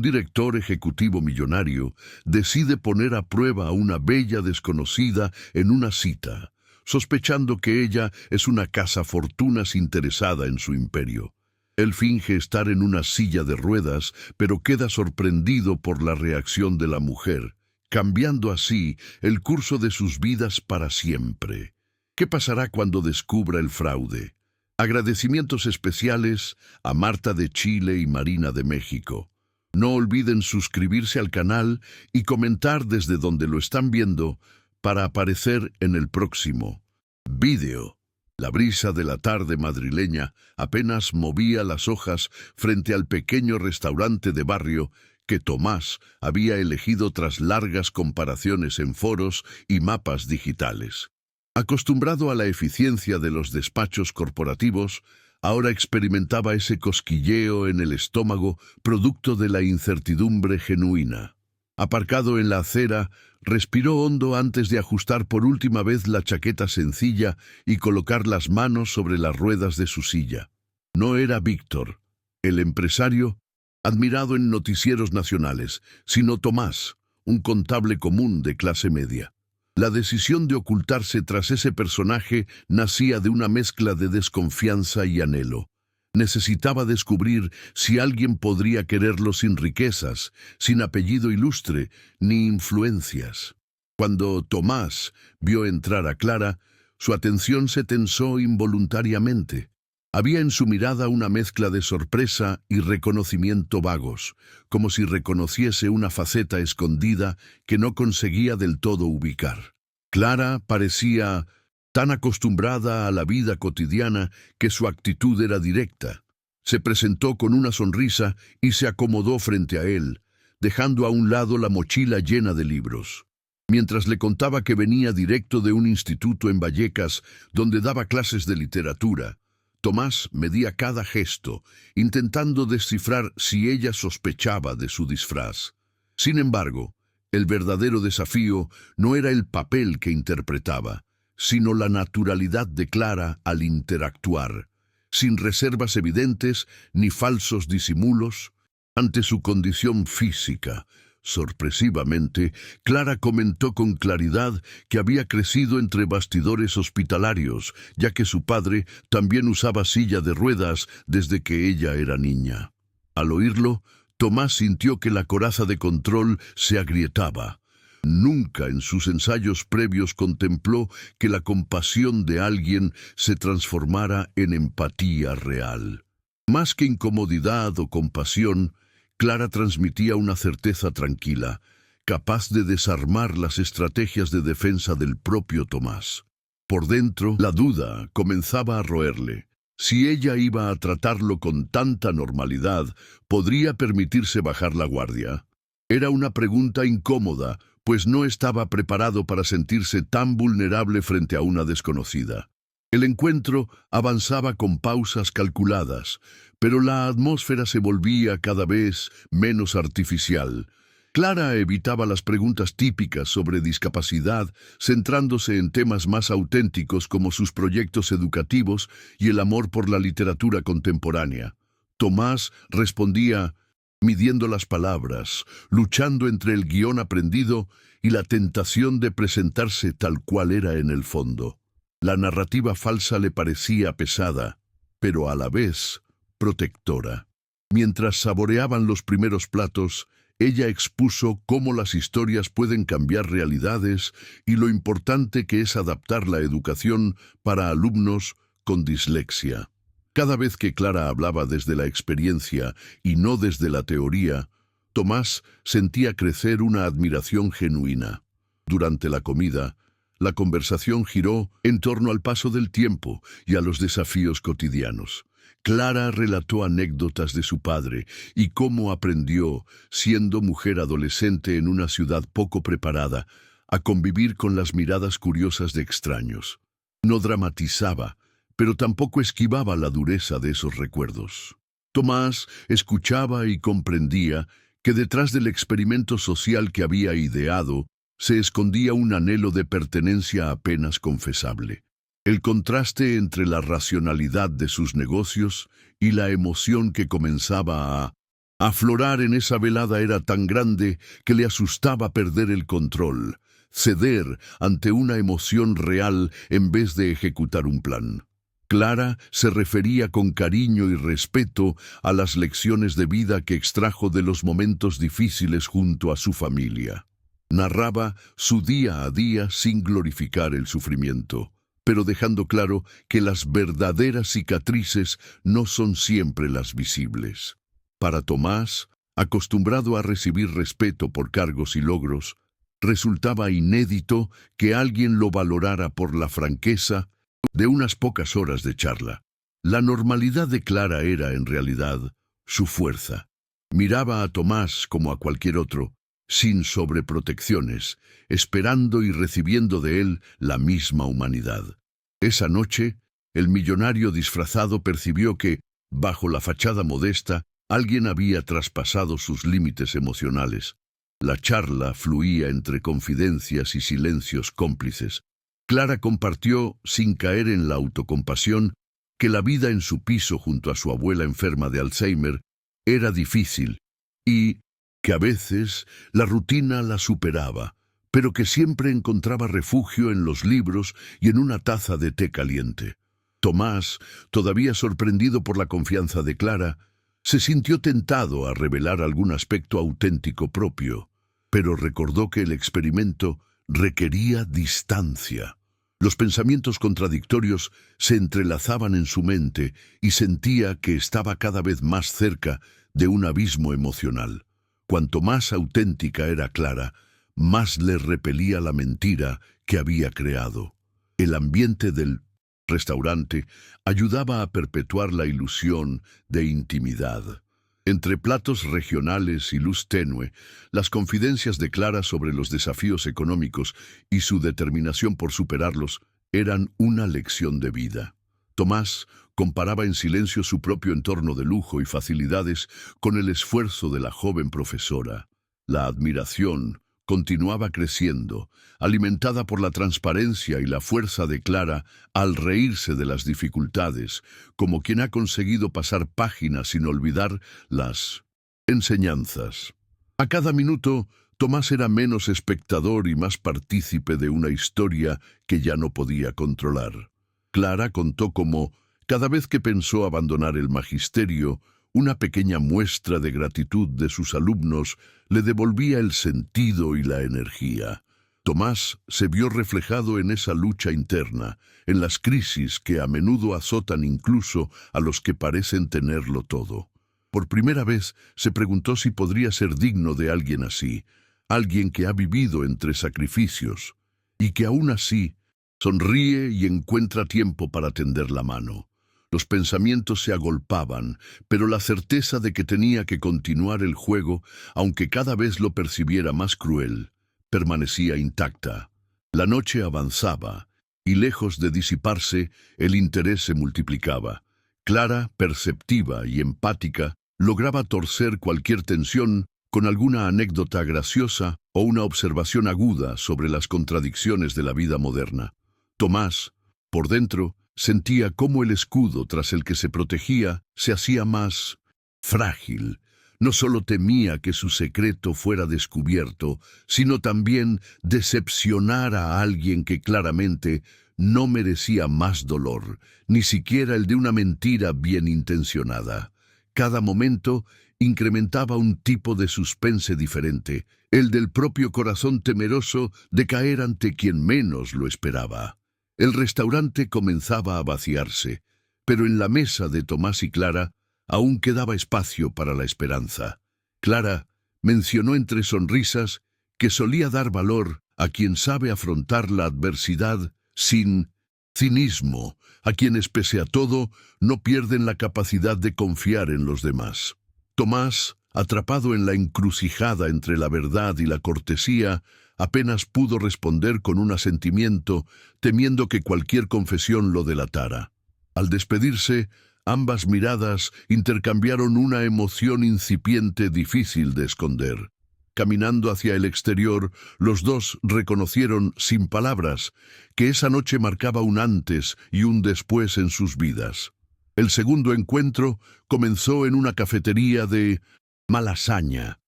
Un director ejecutivo millonario decide poner a prueba a una bella desconocida en una cita, sospechando que ella es una cazafortunas interesada en su imperio. Él finge estar en una silla de ruedas, pero queda sorprendido por la reacción de la mujer, cambiando así el curso de sus vidas para siempre. ¿Qué pasará cuando descubra el fraude? Agradecimientos especiales a Marta de Chile y Marina de México. No olviden suscribirse al canal y comentar desde donde lo están viendo para aparecer en el próximo vídeo. La brisa de la tarde madrileña apenas movía las hojas frente al pequeño restaurante de barrio que Tomás había elegido tras largas comparaciones en foros y mapas digitales. Acostumbrado a la eficiencia de los despachos corporativos, ahora experimentaba ese cosquilleo en el estómago producto de la incertidumbre genuina. Aparcado en la acera, respiró hondo antes de ajustar por última vez la chaqueta sencilla y colocar las manos sobre las ruedas de su silla. No era Víctor, el empresario, admirado en noticieros nacionales, sino Tomás, un contable común de clase media. La decisión de ocultarse tras ese personaje nacía de una mezcla de desconfianza y anhelo. Necesitaba descubrir si alguien podría quererlo sin riquezas, sin apellido ilustre, ni influencias. Cuando Tomás vio entrar a Clara, su atención se tensó involuntariamente. Había en su mirada una mezcla de sorpresa y reconocimiento vagos, como si reconociese una faceta escondida que no conseguía del todo ubicar. Clara parecía tan acostumbrada a la vida cotidiana que su actitud era directa. Se presentó con una sonrisa y se acomodó frente a él, dejando a un lado la mochila llena de libros. Mientras le contaba que venía directo de un instituto en Vallecas donde daba clases de literatura, Tomás medía cada gesto, intentando descifrar si ella sospechaba de su disfraz. Sin embargo, el verdadero desafío no era el papel que interpretaba, sino la naturalidad de Clara al interactuar, sin reservas evidentes ni falsos disimulos. Ante su condición física, sorpresivamente, Clara comentó con claridad que había crecido entre bastidores hospitalarios, ya que su padre también usaba silla de ruedas desde que ella era niña. Al oírlo, Tomás sintió que la coraza de control se agrietaba. Nunca en sus ensayos previos contempló que la compasión de alguien se transformara en empatía real. Más que incomodidad o compasión, Clara transmitía una certeza tranquila, capaz de desarmar las estrategias de defensa del propio Tomás. Por dentro, la duda comenzaba a roerle. Si ella iba a tratarlo con tanta normalidad, ¿podría permitirse bajar la guardia? Era una pregunta incómoda, pues no estaba preparado para sentirse tan vulnerable frente a una desconocida. El encuentro avanzaba con pausas calculadas, pero la atmósfera se volvía cada vez menos artificial. Clara evitaba las preguntas típicas sobre discapacidad, centrándose en temas más auténticos como sus proyectos educativos y el amor por la literatura contemporánea. Tomás respondía midiendo las palabras, luchando entre el guión aprendido y la tentación de presentarse tal cual era en el fondo. La narrativa falsa le parecía pesada, pero a la vez protectora. Mientras saboreaban los primeros platos, ella expuso cómo las historias pueden cambiar realidades y lo importante que es adaptar la educación para alumnos con dislexia. Cada vez que Clara hablaba desde la experiencia y no desde la teoría, Tomás sentía crecer una admiración genuina. Durante la comida, la conversación giró en torno al paso del tiempo y a los desafíos cotidianos. Clara relató anécdotas de su padre y cómo aprendió, siendo mujer adolescente en una ciudad poco preparada, a convivir con las miradas curiosas de extraños. No dramatizaba, pero tampoco esquivaba la dureza de esos recuerdos. Tomás escuchaba y comprendía que detrás del experimento social que había ideado se escondía un anhelo de pertenencia apenas confesable. El contraste entre la racionalidad de sus negocios y la emoción que comenzaba a Aflorar en esa velada era tan grande que le asustaba perder el control, ceder ante una emoción real en vez de ejecutar un plan. Clara se refería con cariño y respeto a las lecciones de vida que extrajo de los momentos difíciles junto a su familia. Narraba su día a día sin glorificar el sufrimiento, pero dejando claro que las verdaderas cicatrices no son siempre las visibles. Para Tomás, acostumbrado a recibir respeto por cargos y logros, resultaba inédito que alguien lo valorara por la franqueza de unas pocas horas de charla. La normalidad de Clara era, en realidad, su fuerza. Miraba a Tomás como a cualquier otro, sin sobreprotecciones, esperando y recibiendo de él la misma humanidad. Esa noche, el millonario disfrazado percibió que, bajo la fachada modesta, alguien había traspasado sus límites emocionales. La charla fluía entre confidencias y silencios cómplices. Clara compartió, sin caer en la autocompasión, que la vida en su piso junto a su abuela enferma de Alzheimer era difícil y que a veces la rutina la superaba, pero que siempre encontraba refugio en los libros y en una taza de té caliente. Tomás, todavía sorprendido por la confianza de Clara, se sintió tentado a revelar algún aspecto auténtico propio, pero recordó que el experimento requería distancia. Los pensamientos contradictorios se entrelazaban en su mente y sentía que estaba cada vez más cerca de un abismo emocional. Cuanto más auténtica era Clara, más le repelía la mentira que había creado. El ambiente del restaurante ayudaba a perpetuar la ilusión de intimidad. Entre platos regionales y luz tenue, las confidencias de Clara sobre los desafíos económicos y su determinación por superarlos eran una lección de vida. Tomás comparaba en silencio su propio entorno de lujo y facilidades con el esfuerzo de la joven profesora. La admiración continuaba creciendo, alimentada por la transparencia y la fuerza de Clara al reírse de las dificultades, como quien ha conseguido pasar páginas sin olvidar las enseñanzas. A cada minuto, Tomás era menos espectador y más partícipe de una historia que ya no podía controlar. Clara contó cómo, cada vez que pensó abandonar el magisterio, una pequeña muestra de gratitud de sus alumnos le devolvía el sentido y la energía. Tomás se vio reflejado en esa lucha interna, en las crisis que a menudo azotan incluso a los que parecen tenerlo todo. Por primera vez se preguntó si podría ser digno de alguien así, alguien que ha vivido entre sacrificios y que aún así sonríe y encuentra tiempo para tender la mano. Los pensamientos se agolpaban, pero la certeza de que tenía que continuar el juego, aunque cada vez lo percibiera más cruel, permanecía intacta. La noche avanzaba, y lejos de disiparse, el interés se multiplicaba. Clara, perceptiva y empática, lograba torcer cualquier tensión con alguna anécdota graciosa o una observación aguda sobre las contradicciones de la vida moderna. Tomás, por dentro, sentía cómo el escudo tras el que se protegía se hacía más frágil. No solo temía que su secreto fuera descubierto, sino también decepcionar a alguien que claramente no merecía más dolor, ni siquiera el de una mentira bien intencionada. Cada momento incrementaba un tipo de suspense diferente, el del propio corazón temeroso de caer ante quien menos lo esperaba. El restaurante comenzaba a vaciarse, pero en la mesa de Tomás y Clara aún quedaba espacio para la esperanza. Clara mencionó entre sonrisas que solía dar valor a quien sabe afrontar la adversidad sin cinismo, a quienes pese a todo no pierden la capacidad de confiar en los demás. Tomás, atrapado en la encrucijada entre la verdad y la cortesía, apenas pudo responder con un asentimiento, temiendo que cualquier confesión lo delatara. Al despedirse, ambas miradas intercambiaron una emoción incipiente difícil de esconder. Caminando hacia el exterior, los dos reconocieron, sin palabras, que esa noche marcaba un antes y un después en sus vidas. El segundo encuentro comenzó en una cafetería de Malasaña,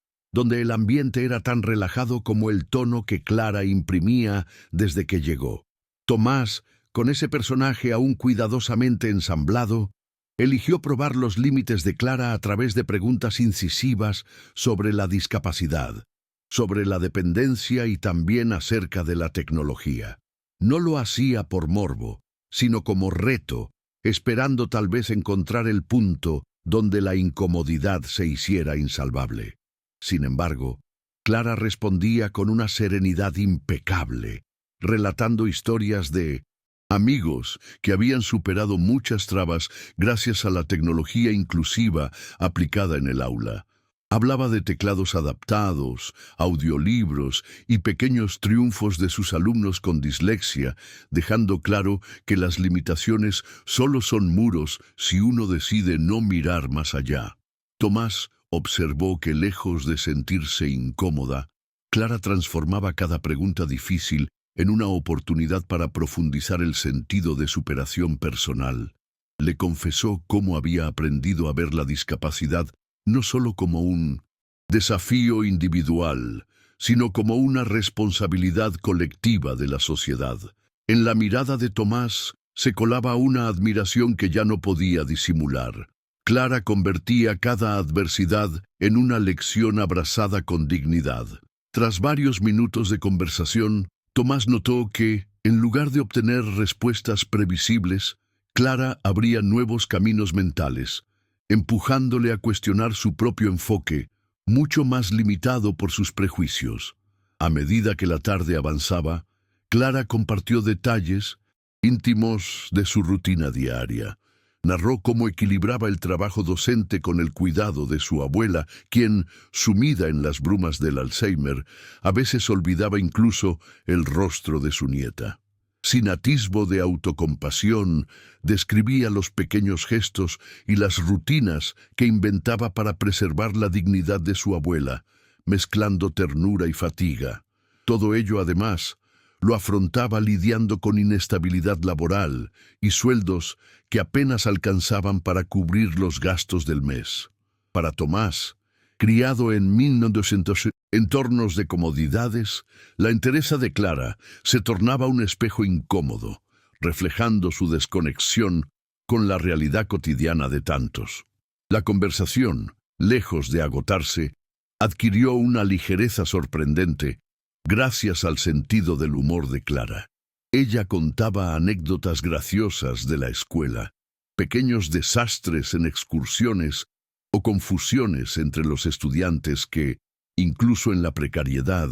donde el ambiente era tan relajado como el tono que Clara imprimía desde que llegó. Tomás, con ese personaje aún cuidadosamente ensamblado, eligió probar los límites de Clara a través de preguntas incisivas sobre la discapacidad, sobre la dependencia y también acerca de la tecnología. No lo hacía por morbo, sino como reto, esperando tal vez encontrar el punto donde la incomodidad se hiciera insalvable. Sin embargo, Clara respondía con una serenidad impecable, relatando historias de amigos que habían superado muchas trabas gracias a la tecnología inclusiva aplicada en el aula. Hablaba de teclados adaptados, audiolibros y pequeños triunfos de sus alumnos con dislexia, dejando claro que las limitaciones solo son muros si uno decide no mirar más allá. Tomás observó que, lejos de sentirse incómoda, Clara transformaba cada pregunta difícil en una oportunidad para profundizar el sentido de superación personal. Le confesó cómo había aprendido a ver la discapacidad no solo como un desafío individual, sino como una responsabilidad colectiva de la sociedad. En la mirada de Tomás se colaba una admiración que ya no podía disimular. Clara convertía cada adversidad en una lección abrazada con dignidad. Tras varios minutos de conversación, Tomás notó que, en lugar de obtener respuestas previsibles, Clara abría nuevos caminos mentales, empujándole a cuestionar su propio enfoque, mucho más limitado por sus prejuicios. A medida que la tarde avanzaba, Clara compartió detalles íntimos de su rutina diaria. Narró cómo equilibraba el trabajo docente con el cuidado de su abuela, quien, sumida en las brumas del Alzheimer, a veces olvidaba incluso el rostro de su nieta. Sin atisbo de autocompasión, describía los pequeños gestos y las rutinas que inventaba para preservar la dignidad de su abuela, mezclando ternura y fatiga. Todo ello, además, lo afrontaba lidiando con inestabilidad laboral y sueldos que apenas alcanzaban para cubrir los gastos del mes. Para Tomás, criado en 1900 entornos de comodidades, la entereza de Clara se tornaba un espejo incómodo, reflejando su desconexión con la realidad cotidiana de tantos. La conversación, lejos de agotarse, adquirió una ligereza sorprendente gracias al sentido del humor de Clara. Ella contaba anécdotas graciosas de la escuela, pequeños desastres en excursiones o confusiones entre los estudiantes que, incluso en la precariedad,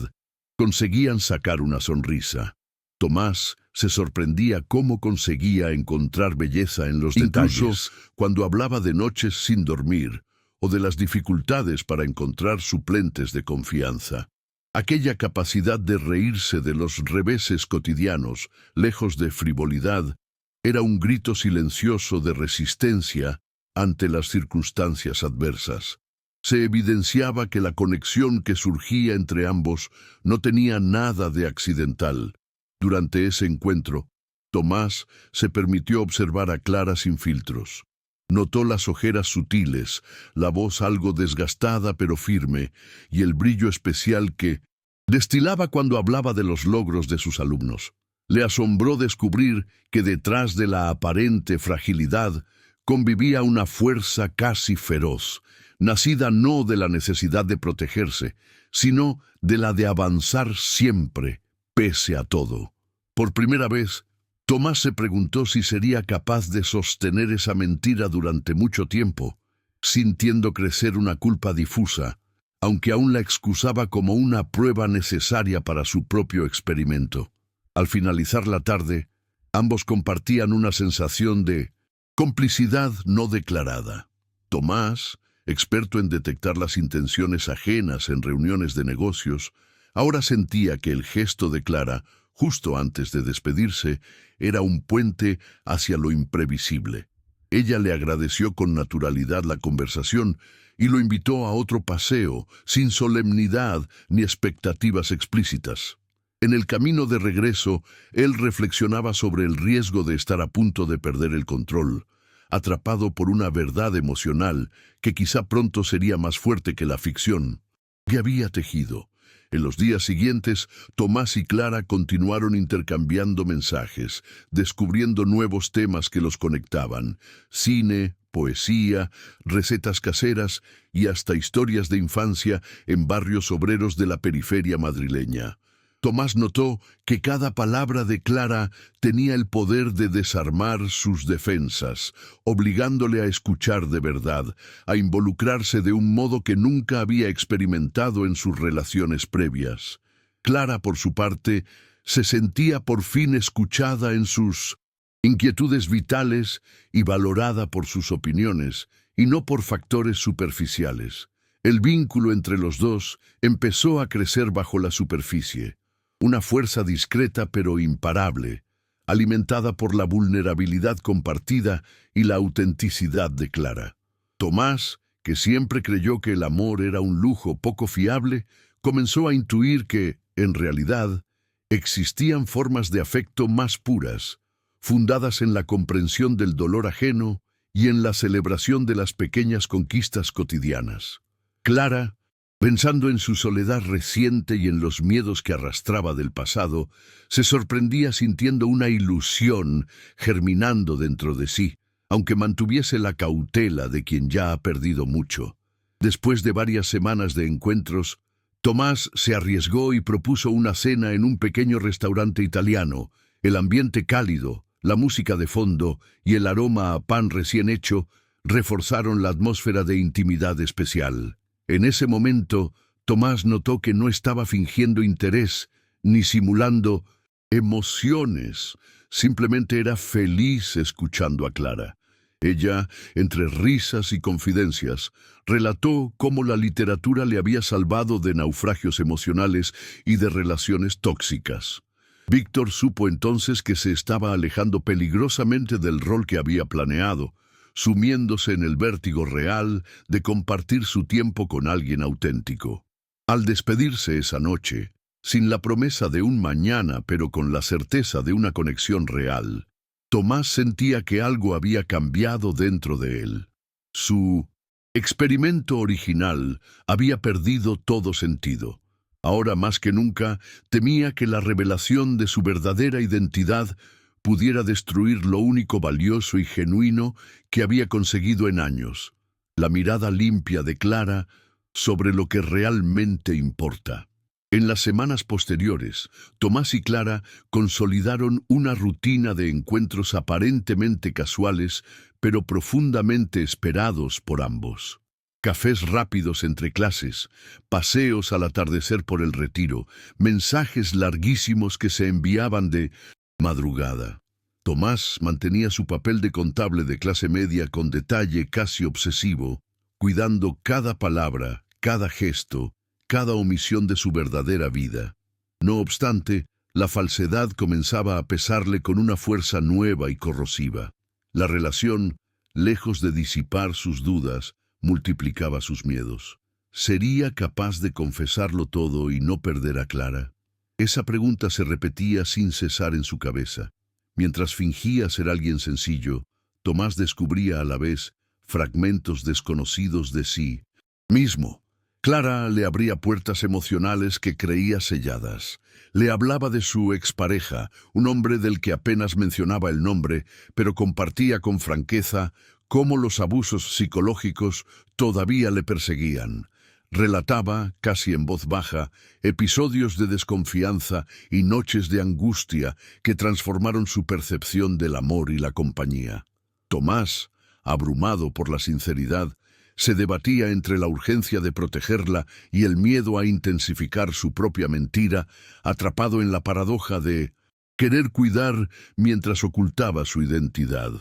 conseguían sacar una sonrisa. Tomás se sorprendía cómo conseguía encontrar belleza en los detalles, incluso cuando hablaba de noches sin dormir o de las dificultades para encontrar suplentes de confianza. Aquella capacidad de reírse de los reveses cotidianos, lejos de frivolidad, era un grito silencioso de resistencia ante las circunstancias adversas. Se evidenciaba que la conexión que surgía entre ambos no tenía nada de accidental. Durante ese encuentro, Tomás se permitió observar a Clara sin filtros. Notó las ojeras sutiles, la voz algo desgastada pero firme, y el brillo especial que destilaba cuando hablaba de los logros de sus alumnos. Le asombró descubrir que detrás de la aparente fragilidad convivía una fuerza casi feroz, nacida no de la necesidad de protegerse, sino de la de avanzar siempre, pese a todo. Por primera vez, Tomás se preguntó si sería capaz de sostener esa mentira durante mucho tiempo, sintiendo crecer una culpa difusa, aunque aún la excusaba como una prueba necesaria para su propio experimento. Al finalizar la tarde, ambos compartían una sensación de complicidad no declarada. Tomás, experto en detectar las intenciones ajenas en reuniones de negocios, ahora sentía que el gesto de Clara, justo antes de despedirse, era un puente hacia lo imprevisible. Ella le agradeció con naturalidad la conversación y lo invitó a otro paseo, sin solemnidad ni expectativas explícitas. En el camino de regreso, él reflexionaba sobre el riesgo de estar a punto de perder el control, atrapado por una verdad emocional que quizá pronto sería más fuerte que la ficción que había tejido. En los días siguientes, Tomás y Clara continuaron intercambiando mensajes, descubriendo nuevos temas que los conectaban: cine, poesía, recetas caseras y hasta historias de infancia en barrios obreros de la periferia madrileña. Tomás notó que cada palabra de Clara tenía el poder de desarmar sus defensas, obligándole a escuchar de verdad, a involucrarse de un modo que nunca había experimentado en sus relaciones previas. Clara, por su parte, se sentía por fin escuchada en sus inquietudes vitales y valorada por sus opiniones, y no por factores superficiales. El vínculo entre los dos empezó a crecer bajo la superficie. Una fuerza discreta pero imparable, alimentada por la vulnerabilidad compartida y la autenticidad de Clara. Tomás, que siempre creyó que el amor era un lujo poco fiable, comenzó a intuir que, en realidad, existían formas de afecto más puras, fundadas en la comprensión del dolor ajeno y en la celebración de las pequeñas conquistas cotidianas. Clara, pensando en su soledad reciente y en los miedos que arrastraba del pasado, se sorprendía sintiendo una ilusión germinando dentro de sí, aunque mantuviese la cautela de quien ya ha perdido mucho. Después de varias semanas de encuentros, Tomás se arriesgó y propuso una cena en un pequeño restaurante italiano. El ambiente cálido, la música de fondo y el aroma a pan recién hecho reforzaron la atmósfera de intimidad especial. En ese momento, Tomás notó que no estaba fingiendo interés ni simulando emociones. Simplemente era feliz escuchando a Clara. Ella, entre risas y confidencias, relató cómo la literatura le había salvado de naufragios emocionales y de relaciones tóxicas. Víctor supo entonces que se estaba alejando peligrosamente del rol que había planeado, sumiéndose en el vértigo real de compartir su tiempo con alguien auténtico. Al despedirse esa noche, sin la promesa de un mañana pero con la certeza de una conexión real, Tomás sentía que algo había cambiado dentro de él. Su experimento original había perdido todo sentido. Ahora más que nunca temía que la revelación de su verdadera identidad pudiera destruir lo único valioso y genuino que había conseguido en años: la mirada limpia de Clara sobre lo que realmente importa. En las semanas posteriores, Tomás y Clara consolidaron una rutina de encuentros aparentemente casuales, pero profundamente esperados por ambos. Cafés rápidos entre clases, paseos al atardecer por el Retiro, mensajes larguísimos que se enviaban de madrugada. Tomás mantenía su papel de contable de clase media con detalle casi obsesivo, cuidando cada palabra, cada gesto, cada omisión de su verdadera vida. No obstante, la falsedad comenzaba a pesarle con una fuerza nueva y corrosiva. La relación, lejos de disipar sus dudas, multiplicaba sus miedos. ¿Sería capaz de confesarlo todo y no perder a Clara? Esa pregunta se repetía sin cesar en su cabeza. Mientras fingía ser alguien sencillo, Tomás descubría a la vez fragmentos desconocidos de sí mismo. Clara le abría puertas emocionales que creía selladas. Le hablaba de su expareja, un hombre del que apenas mencionaba el nombre, pero compartía con franqueza cómo los abusos psicológicos todavía le perseguían. Relataba, casi en voz baja, episodios de desconfianza y noches de angustia que transformaron su percepción del amor y la compañía. Tomás, abrumado por la sinceridad, se debatía entre la urgencia de protegerla y el miedo a intensificar su propia mentira, atrapado en la paradoja de querer cuidar mientras ocultaba su identidad.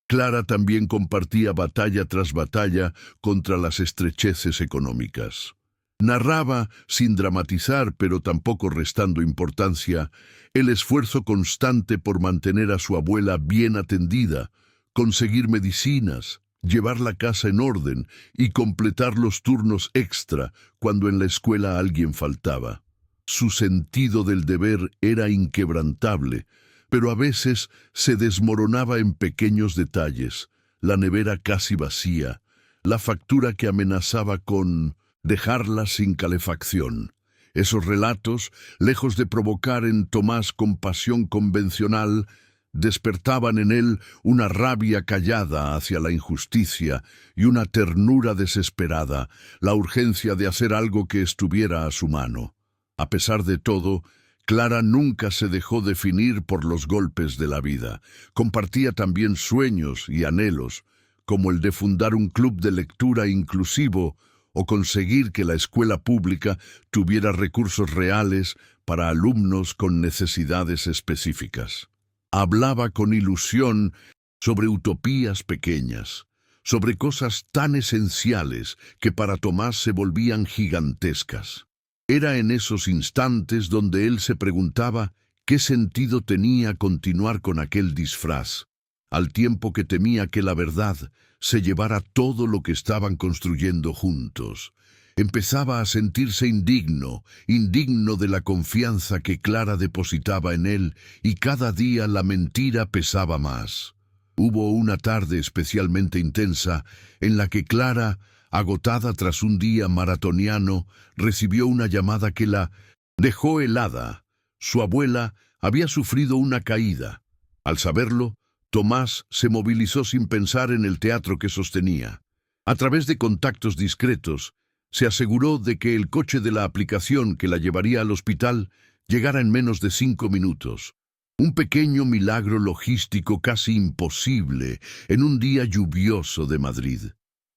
Clara también compartía batalla tras batalla contra las estrecheces económicas. Narraba, sin dramatizar pero tampoco restando importancia, el esfuerzo constante por mantener a su abuela bien atendida, conseguir medicinas, llevar la casa en orden y completar los turnos extra cuando en la escuela alguien faltaba. Su sentido del deber era inquebrantable, pero a veces se desmoronaba en pequeños detalles: la nevera casi vacía, la factura que amenazaba con dejarla sin calefacción. Esos relatos, lejos de provocar en Tomás compasión convencional, despertaban en él una rabia callada hacia la injusticia y una ternura desesperada, la urgencia de hacer algo que estuviera a su mano. A pesar de todo, Clara nunca se dejó definir por los golpes de la vida. Compartía también sueños y anhelos, como el de fundar un club de lectura inclusivo o conseguir que la escuela pública tuviera recursos reales para alumnos con necesidades específicas. Hablaba con ilusión sobre utopías pequeñas, sobre cosas tan esenciales que para Tomás se volvían gigantescas. Era en esos instantes donde él se preguntaba qué sentido tenía continuar con aquel disfraz, al tiempo que temía que la verdad se llevara todo lo que estaban construyendo juntos. Empezaba a sentirse indigno de la confianza que Clara depositaba en él, y cada día la mentira pesaba más. Hubo una tarde especialmente intensa en la que Clara, agotada tras un día maratoniano, recibió una llamada que la dejó helada. Su abuela había sufrido una caída. Al saberlo, Tomás se movilizó sin pensar en el teatro que sostenía. A través de contactos discretos, se aseguró de que el coche de la aplicación que la llevaría al hospital llegara en menos de 5 minutos. Un pequeño milagro logístico casi imposible en un día lluvioso de Madrid.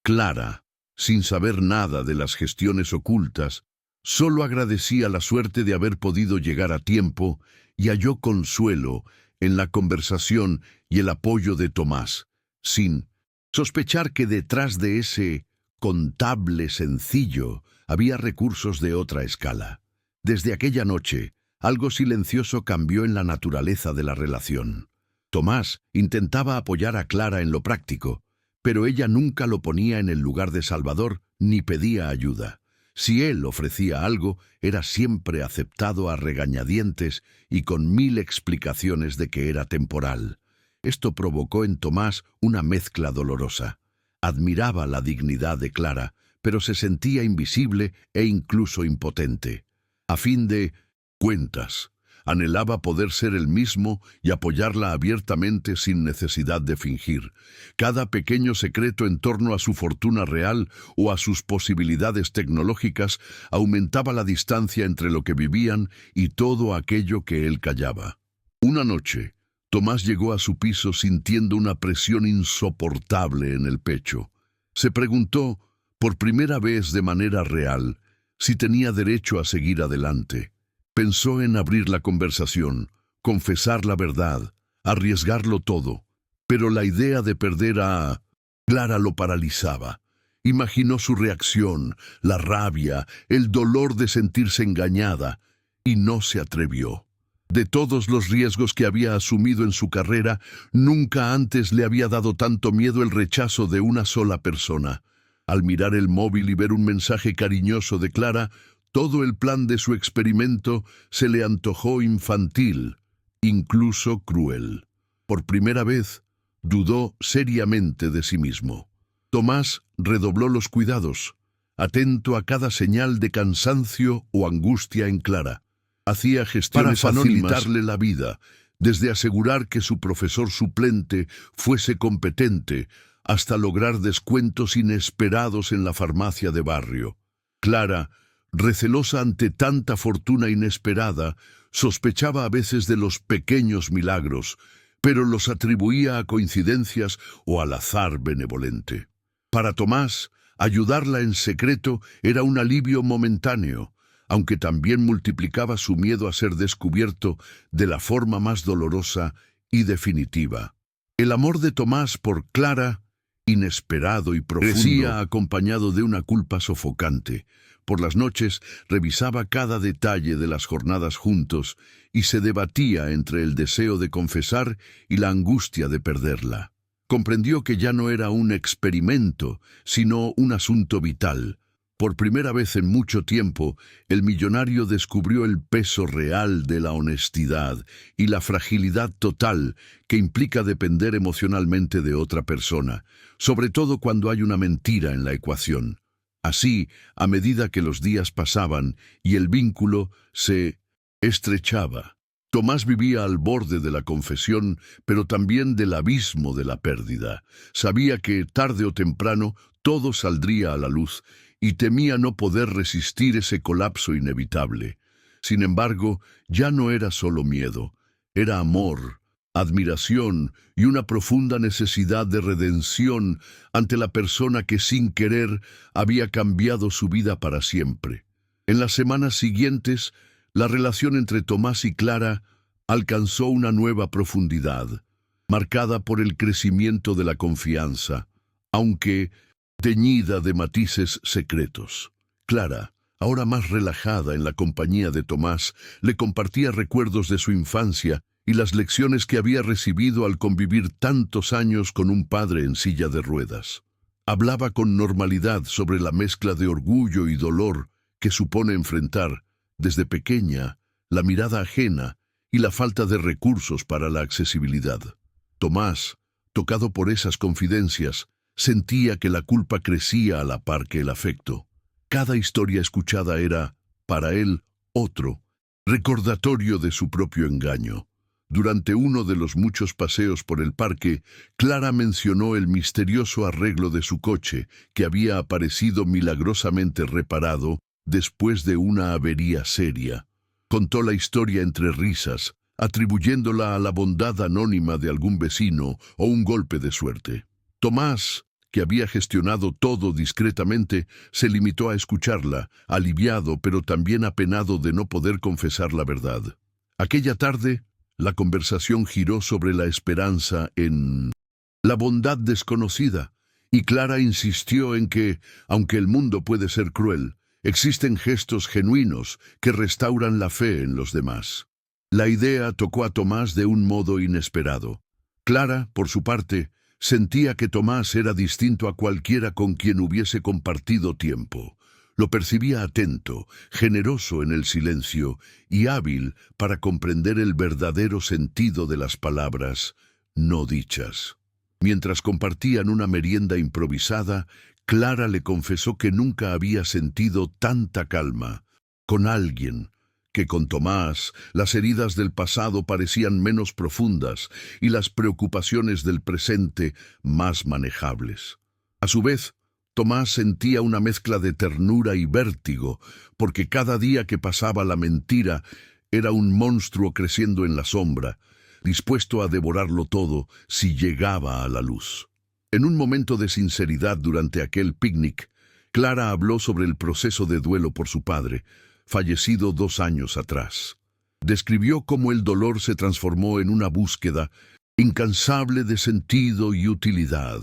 Clara, sin saber nada de las gestiones ocultas, solo agradecía la suerte de haber podido llegar a tiempo y halló consuelo en la conversación y el apoyo de Tomás, sin sospechar que detrás de ese contable sencillo había recursos de otra escala. Desde aquella noche, algo silencioso cambió en la naturaleza de la relación. Tomás intentaba apoyar a Clara en lo práctico, pero ella nunca lo ponía en el lugar de salvador ni pedía ayuda. Si él ofrecía algo, era siempre aceptado a regañadientes y con 1000 explicaciones de que era temporal. Esto provocó en Tomás una mezcla dolorosa. Admiraba la dignidad de Clara, pero se sentía invisible e incluso impotente. A fin de cuentas, anhelaba poder ser él mismo y apoyarla abiertamente sin necesidad de fingir. Cada pequeño secreto en torno a su fortuna real o a sus posibilidades tecnológicas aumentaba la distancia entre lo que vivían y todo aquello que él callaba. Una noche, Tomás llegó a su piso sintiendo una presión insoportable en el pecho. Se preguntó, por primera vez de manera real, si tenía derecho a seguir adelante. Pensó en abrir la conversación, confesar la verdad, arriesgarlo todo, pero la idea de perder a Clara lo paralizaba. Imaginó su reacción, la rabia, el dolor de sentirse engañada, y no se atrevió. De todos los riesgos que había asumido en su carrera, nunca antes le había dado tanto miedo el rechazo de una sola persona. Al mirar el móvil y ver un mensaje cariñoso de Clara, todo el plan de su experimento se le antojó infantil, incluso cruel. Por primera vez, dudó seriamente de sí mismo. Tomás redobló los cuidados, atento a cada señal de cansancio o angustia en Clara. Hacía gestiones para facilitarle la vida, desde asegurar que su profesor suplente fuese competente, hasta lograr descuentos inesperados en la farmacia de barrio. Clara, recelosa ante tanta fortuna inesperada, sospechaba a veces de los pequeños milagros, pero los atribuía a coincidencias o al azar benevolente. Para Tomás, ayudarla en secreto era un alivio momentáneo, aunque también multiplicaba su miedo a ser descubierto de la forma más dolorosa y definitiva. El amor de Tomás por Clara, inesperado y profundo, crecía acompañado de una culpa sofocante. Por las noches revisaba cada detalle de las jornadas juntos y se debatía entre el deseo de confesar y la angustia de perderla. Comprendió que ya no era un experimento, sino un asunto vital. Por primera vez en mucho tiempo, el millonario descubrió el peso real de la honestidad y la fragilidad total que implica depender emocionalmente de otra persona, sobre todo cuando hay una mentira en la ecuación. Así, a medida que los días pasaban y el vínculo se estrechaba, Tomás vivía al borde de la confesión, pero también del abismo de la pérdida. Sabía que, tarde o temprano, todo saldría a la luz, y temía no poder resistir ese colapso inevitable. Sin embargo, ya no era solo miedo, era amor, admiración y una profunda necesidad de redención ante la persona que sin querer había cambiado su vida para siempre. En las semanas siguientes, la relación entre Tomás y Clara alcanzó una nueva profundidad, marcada por el crecimiento de la confianza, aunque teñida de matices secretos. Clara, ahora más relajada en la compañía de Tomás, le compartía recuerdos de su infancia y las lecciones que había recibido al convivir tantos años con un padre en silla de ruedas. Hablaba con normalidad sobre la mezcla de orgullo y dolor que supone enfrentar, desde pequeña, la mirada ajena y la falta de recursos para la accesibilidad. Tomás, tocado por esas confidencias, sentía que la culpa crecía a la par que el afecto. Cada historia escuchada era, para él, otro recordatorio de su propio engaño. Durante uno de los muchos paseos por el parque, Clara mencionó el misterioso arreglo de su coche, que había aparecido milagrosamente reparado después de una avería seria. Contó la historia entre risas, atribuyéndola a la bondad anónima de algún vecino o un golpe de suerte. Tomás, que había gestionado todo discretamente, se limitó a escucharla, aliviado pero también apenado de no poder confesar la verdad. Aquella tarde, la conversación giró sobre la esperanza en la bondad desconocida, y Clara insistió en que, aunque el mundo puede ser cruel, existen gestos genuinos que restauran la fe en los demás. La idea tocó a Tomás de un modo inesperado. Clara, por su parte, sentía que Tomás era distinto a cualquiera con quien hubiese compartido tiempo. Lo percibía atento, generoso en el silencio y hábil para comprender el verdadero sentido de las palabras no dichas. Mientras compartían una merienda improvisada, Clara le confesó que nunca había sentido tanta calma con alguien, que con Tomás las heridas del pasado parecían menos profundas y las preocupaciones del presente más manejables. A su vez, Tomás sentía una mezcla de ternura y vértigo, porque cada día que pasaba la mentira era un monstruo creciendo en la sombra, dispuesto a devorarlo todo si llegaba a la luz. En un momento de sinceridad durante aquel picnic, Clara habló sobre el proceso de duelo por su padre, fallecido 2 años atrás. Describió cómo el dolor se transformó en una búsqueda incansable de sentido y utilidad,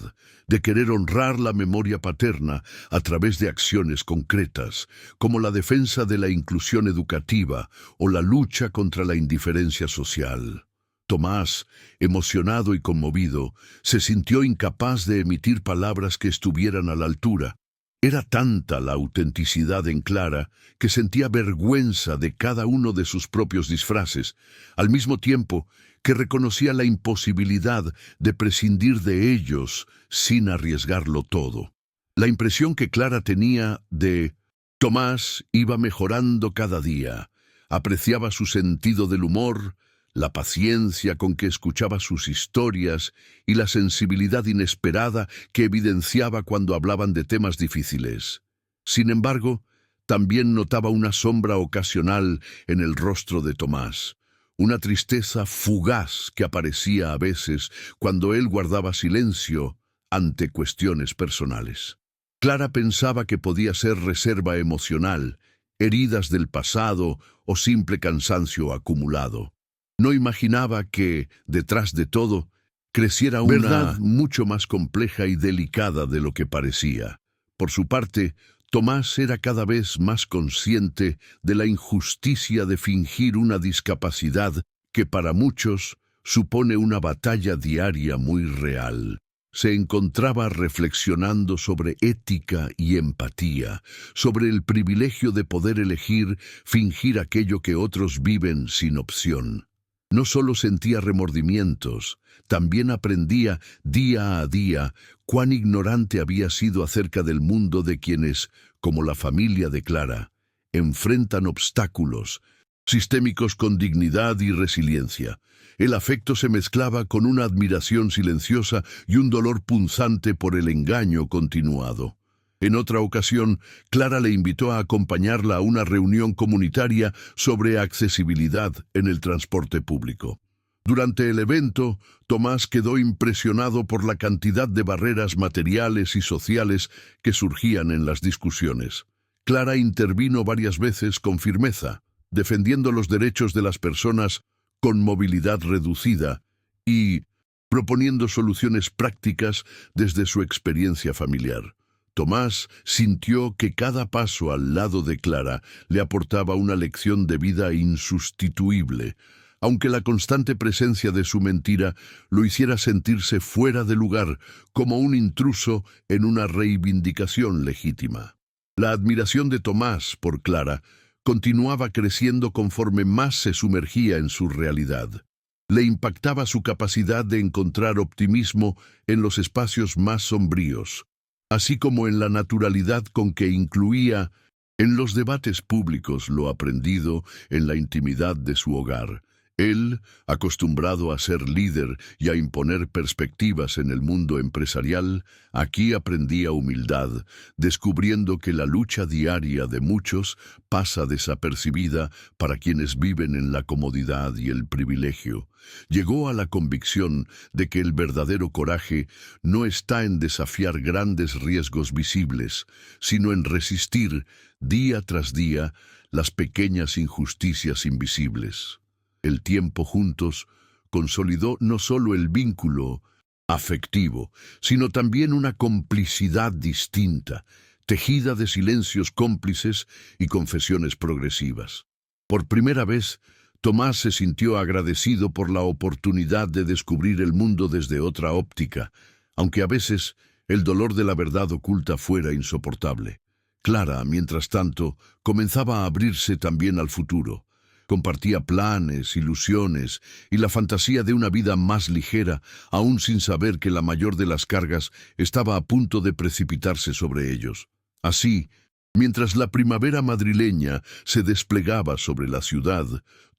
de querer honrar la memoria paterna a través de acciones concretas, como la defensa de la inclusión educativa o la lucha contra la indiferencia social. Tomás, emocionado y conmovido, se sintió incapaz de emitir palabras que estuvieran a la altura. Era tanta la autenticidad en Clara que sentía vergüenza de cada uno de sus propios disfraces, al mismo tiempo que reconocía la imposibilidad de prescindir de ellos sin arriesgarlo todo. La impresión que Clara tenía de Tomás iba mejorando cada día. Apreciaba su sentido del humor, la paciencia con que escuchaba sus historias y la sensibilidad inesperada que evidenciaba cuando hablaban de temas difíciles. Sin embargo, también notaba una sombra ocasional en el rostro de Tomás, una tristeza fugaz que aparecía a veces cuando él guardaba silencio ante cuestiones personales. Clara pensaba que podía ser reserva emocional, heridas del pasado o simple cansancio acumulado. No imaginaba que, detrás de todo, creciera una verdad mucho más compleja y delicada de lo que parecía. Por su parte, Tomás era cada vez más consciente de la injusticia de fingir una discapacidad que para muchos supone una batalla diaria muy real. Se encontraba reflexionando sobre ética y empatía, sobre el privilegio de poder elegir, fingir aquello que otros viven sin opción. No solo sentía remordimientos, también aprendía día a día cuán ignorante había sido acerca del mundo de quienes, como la familia de Clara, enfrentan obstáculos sistémicos con dignidad y resiliencia. El afecto se mezclaba con una admiración silenciosa y un dolor punzante por el engaño continuado. En otra ocasión, Clara le invitó a acompañarla a una reunión comunitaria sobre accesibilidad en el transporte público. Durante el evento, Tomás quedó impresionado por la cantidad de barreras materiales y sociales que surgían en las discusiones. Clara intervino varias veces con firmeza, defendiendo los derechos de las personas con movilidad reducida y proponiendo soluciones prácticas desde su experiencia familiar. Tomás sintió que cada paso al lado de Clara le aportaba una lección de vida insustituible, aunque la constante presencia de su mentira lo hiciera sentirse fuera de lugar, como un intruso en una reivindicación legítima. La admiración de Tomás por Clara continuaba creciendo conforme más se sumergía en su realidad. Le impactaba su capacidad de encontrar optimismo en los espacios más sombríos, así como en la naturalidad con que incluía en los debates públicos lo aprendido en la intimidad de su hogar. Él, acostumbrado a ser líder y a imponer perspectivas en el mundo empresarial, aquí aprendía humildad, descubriendo que la lucha diaria de muchos pasa desapercibida para quienes viven en la comodidad y el privilegio. Llegó a la convicción de que el verdadero coraje no está en desafiar grandes riesgos visibles, sino en resistir, día tras día, las pequeñas injusticias invisibles. El tiempo juntos consolidó no solo el vínculo afectivo, sino también una complicidad distinta, tejida de silencios cómplices y confesiones progresivas. Por primera vez, Tomás se sintió agradecido por la oportunidad de descubrir el mundo desde otra óptica, aunque a veces el dolor de la verdad oculta fuera insoportable. Clara, mientras tanto, comenzaba a abrirse también al futuro. Compartía planes, ilusiones y la fantasía de una vida más ligera, aún sin saber que la mayor de las cargas estaba a punto de precipitarse sobre ellos. Así, mientras la primavera madrileña se desplegaba sobre la ciudad,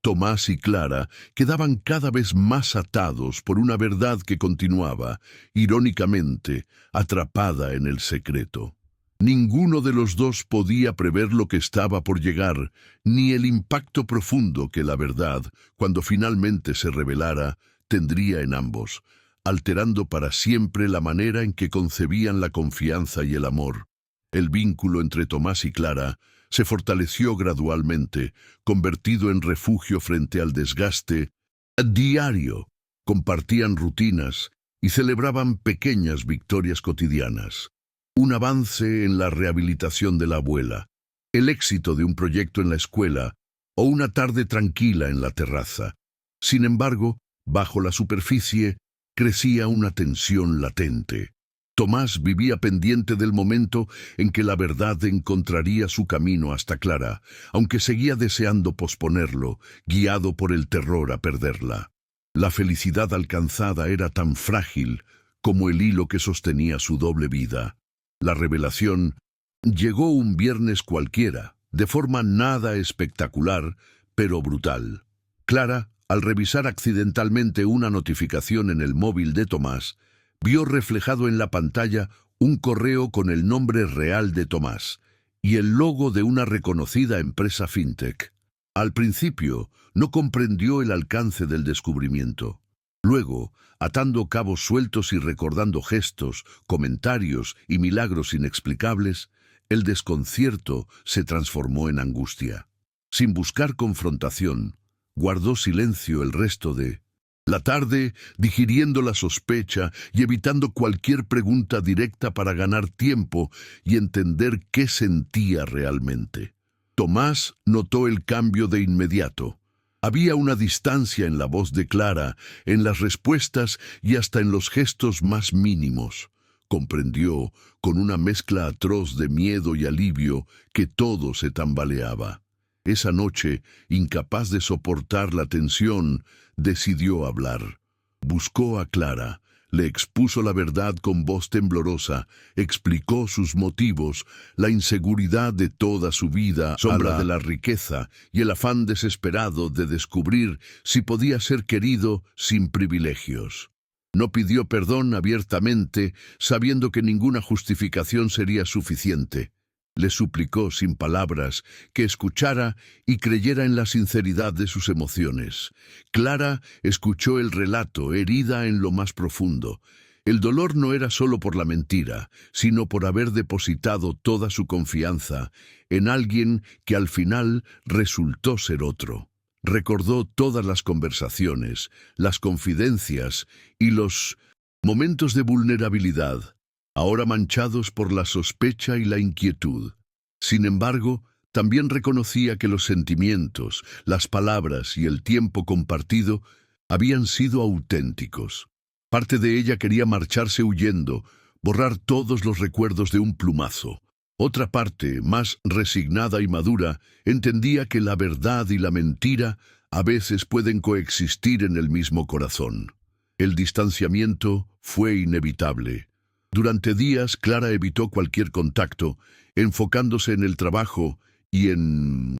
Tomás y Clara quedaban cada vez más atados por una verdad que continuaba, irónicamente, atrapada en el secreto. Ninguno de los dos podía prever lo que estaba por llegar, ni el impacto profundo que la verdad, cuando finalmente se revelara, tendría en ambos, alterando para siempre la manera en que concebían la confianza y el amor. El vínculo entre Tomás y Clara se fortaleció gradualmente, convertido en refugio frente al desgaste diario. Compartían rutinas y celebraban pequeñas victorias cotidianas. Un avance en la rehabilitación de la abuela, el éxito de un proyecto en la escuela o una tarde tranquila en la terraza. Sin embargo, bajo la superficie crecía una tensión latente. Tomás vivía pendiente del momento en que la verdad encontraría su camino hasta Clara, aunque seguía deseando posponerlo, guiado por el terror a perderla. La felicidad alcanzada era tan frágil como el hilo que sostenía su doble vida. La revelación llegó un viernes cualquiera, de forma nada espectacular, pero brutal. Clara, al revisar accidentalmente una notificación en el móvil de Tomás, vio reflejado en la pantalla un correo con el nombre real de Tomás y el logo de una reconocida empresa fintech. Al principio, no comprendió el alcance del descubrimiento. Luego, atando cabos sueltos y recordando gestos, comentarios y milagros inexplicables, el desconcierto se transformó en angustia. Sin buscar confrontación, guardó silencio el resto de la tarde, digiriendo la sospecha y evitando cualquier pregunta directa para ganar tiempo y entender qué sentía realmente. Tomás notó el cambio de inmediato. Había una distancia en la voz de Clara, en las respuestas y hasta en los gestos más mínimos. Comprendió, con una mezcla atroz de miedo y alivio, que todo se tambaleaba. Esa noche, incapaz de soportar la tensión, decidió hablar. Buscó a Clara, le expuso la verdad con voz temblorosa, explicó sus motivos, la inseguridad de toda su vida, sombra de la riqueza y el afán desesperado de descubrir si podía ser querido sin privilegios. No pidió perdón abiertamente, sabiendo que ninguna justificación sería suficiente. Le suplicó sin palabras que escuchara y creyera en la sinceridad de sus emociones. Clara escuchó el relato, herida en lo más profundo. El dolor no era solo por la mentira, sino por haber depositado toda su confianza en alguien que al final resultó ser otro. Recordó todas las conversaciones, las confidencias y los momentos de vulnerabilidad, ahora manchados por la sospecha y la inquietud. Sin embargo, también reconocía que los sentimientos, las palabras y el tiempo compartido habían sido auténticos. Parte de ella quería marcharse huyendo, borrar todos los recuerdos de un plumazo. Otra parte, más resignada y madura, entendía que la verdad y la mentira a veces pueden coexistir en el mismo corazón. El distanciamiento fue inevitable. Durante días, Clara evitó cualquier contacto, enfocándose en el trabajo y en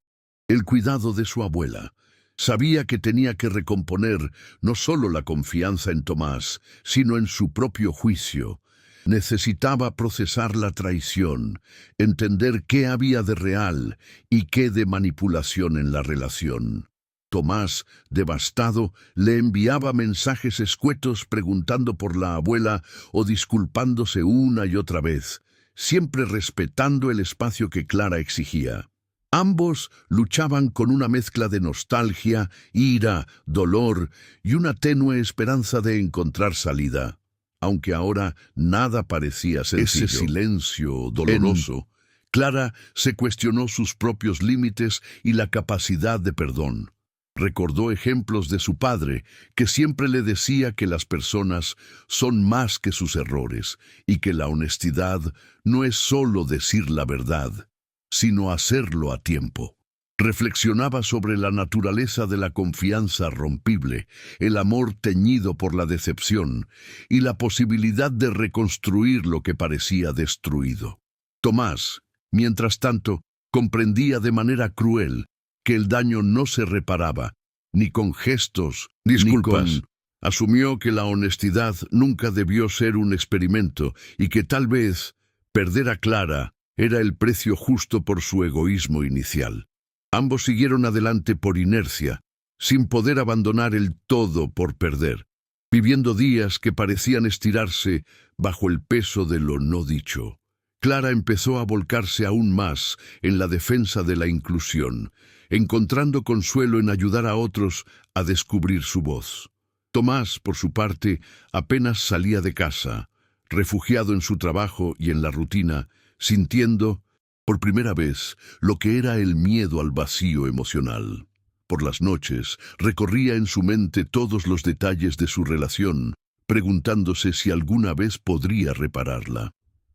el cuidado de su abuela. Sabía que tenía que recomponer no solo la confianza en Tomás, sino en su propio juicio. Necesitaba procesar la traición, entender qué había de real y qué de manipulación en la relación. Tomás, devastado, le enviaba mensajes escuetos preguntando por la abuela o disculpándose una y otra vez, siempre respetando el espacio que Clara exigía. Ambos luchaban con una mezcla de nostalgia, ira, dolor y una tenue esperanza de encontrar salida. Aunque ahora nada parecía sencillo. Ese silencio doloroso, Clara se cuestionó sus propios límites y la capacidad de perdón. Recordó ejemplos de su padre, que siempre le decía que las personas son más que sus errores y que la honestidad no es solo decir la verdad, sino hacerlo a tiempo. Reflexionaba sobre la naturaleza de la confianza rompible, el amor teñido por la decepción y la posibilidad de reconstruir lo que parecía destruido. Tomás, mientras tanto, comprendía de manera cruel que el daño no se reparaba, ni con gestos, disculpas. Asumió que la honestidad nunca debió ser un experimento y que tal vez perder a Clara era el precio justo por su egoísmo inicial. Ambos siguieron adelante por inercia, sin poder abandonar el todo por perder, viviendo días que parecían estirarse bajo el peso de lo no dicho. Clara empezó a volcarse aún más en la defensa de la inclusión, encontrando consuelo en ayudar a otros a descubrir su voz. Tomás, por su parte, apenas salía de casa, refugiado en su trabajo y en la rutina, sintiendo, por primera vez, lo que era el miedo al vacío emocional. Por las noches, recorría en su mente todos los detalles de su relación, preguntándose si alguna vez podría repararla.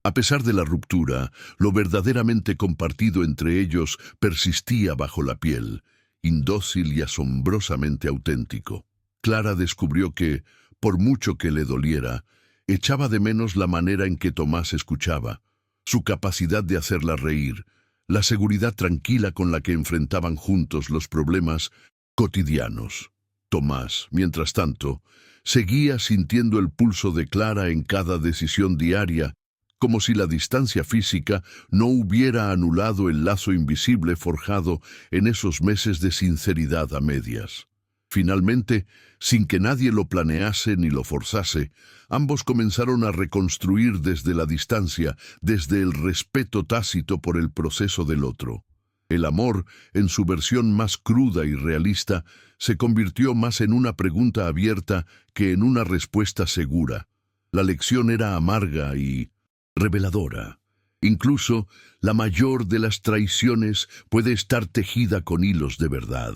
A pesar de la ruptura, lo verdaderamente compartido entre ellos persistía bajo la piel, indócil y asombrosamente auténtico. Clara descubrió que, por mucho que le doliera, echaba de menos la manera en que Tomás escuchaba, su capacidad de hacerla reír, la seguridad tranquila con la que enfrentaban juntos los problemas cotidianos. Tomás, mientras tanto, seguía sintiendo el pulso de Clara en cada decisión diaria, como si la distancia física no hubiera anulado el lazo invisible forjado en esos meses de sinceridad a medias. Finalmente, sin que nadie lo planease ni lo forzase, ambos comenzaron a reconstruir desde la distancia, desde el respeto tácito por el proceso del otro. El amor, en su versión más cruda y realista, se convirtió más en una pregunta abierta que en una respuesta segura. La lección era amarga y reveladora. Incluso la mayor de las traiciones puede estar tejida con hilos de verdad.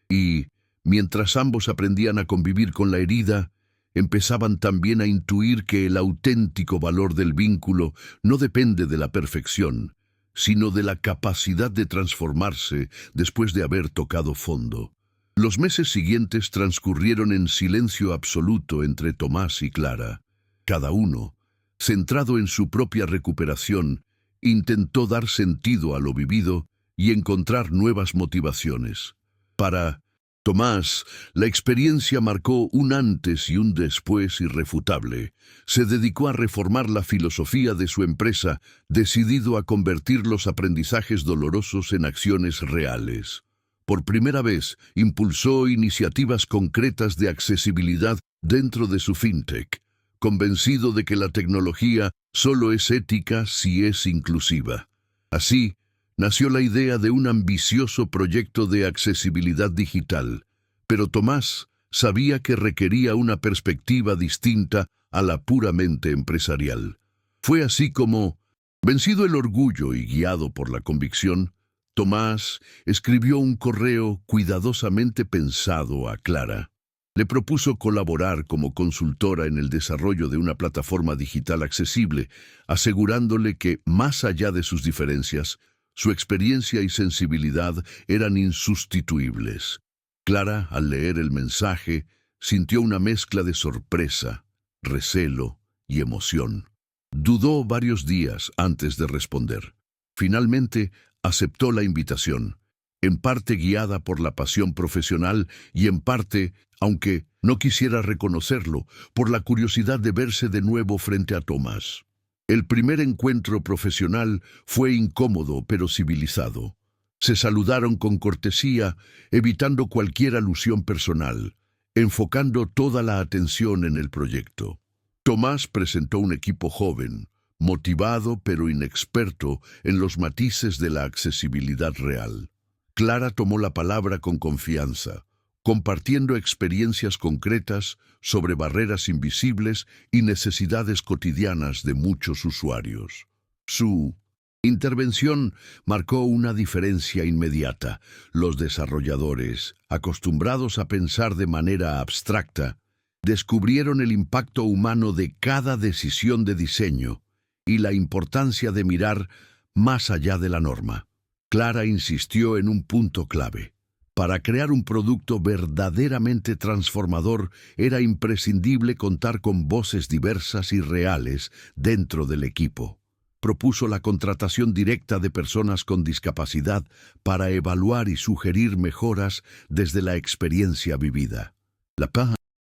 Y, Mientras ambos aprendían a convivir con la herida, empezaban también a intuir que el auténtico valor del vínculo no depende de la perfección, sino de la capacidad de transformarse después de haber tocado fondo. Los meses siguientes transcurrieron en silencio absoluto entre Tomás y Clara. Cada uno, centrado en su propia recuperación, intentó dar sentido a lo vivido y encontrar nuevas motivaciones. Para Tomás, la experiencia marcó un antes y un después irrefutable. Se dedicó a reformar la filosofía de su empresa, decidido a convertir los aprendizajes dolorosos en acciones reales. Por primera vez, impulsó iniciativas concretas de accesibilidad dentro de su fintech, convencido de que la tecnología solo es ética si es inclusiva. Así, nació la idea de un ambicioso proyecto de accesibilidad digital, pero Tomás sabía que requería una perspectiva distinta a la puramente empresarial. Fue así como, vencido el orgullo y guiado por la convicción, Tomás escribió un correo cuidadosamente pensado a Clara. Le propuso colaborar como consultora en el desarrollo de una plataforma digital accesible, asegurándole que, más allá de sus diferencias, su experiencia y sensibilidad eran insustituibles. Clara, al leer el mensaje, sintió una mezcla de sorpresa, recelo y emoción. Dudó varios días antes de responder. Finalmente, aceptó la invitación, en parte guiada por la pasión profesional y en parte, aunque no quisiera reconocerlo, por la curiosidad de verse de nuevo frente a Tomás. El primer encuentro profesional fue incómodo pero civilizado. Se saludaron con cortesía, evitando cualquier alusión personal, enfocando toda la atención en el proyecto. Tomás presentó un equipo joven, motivado pero inexperto en los matices de la accesibilidad real. Clara tomó la palabra con confianza, compartiendo experiencias concretas sobre barreras invisibles y necesidades cotidianas de muchos usuarios. Su intervención marcó una diferencia inmediata. Los desarrolladores, acostumbrados a pensar de manera abstracta, descubrieron el impacto humano de cada decisión de diseño y la importancia de mirar más allá de la norma. Clara insistió en un punto clave. Para crear un producto verdaderamente transformador, era imprescindible contar con voces diversas y reales dentro del equipo. Propuso la contratación directa de personas con discapacidad para evaluar y sugerir mejoras desde la experiencia vivida. La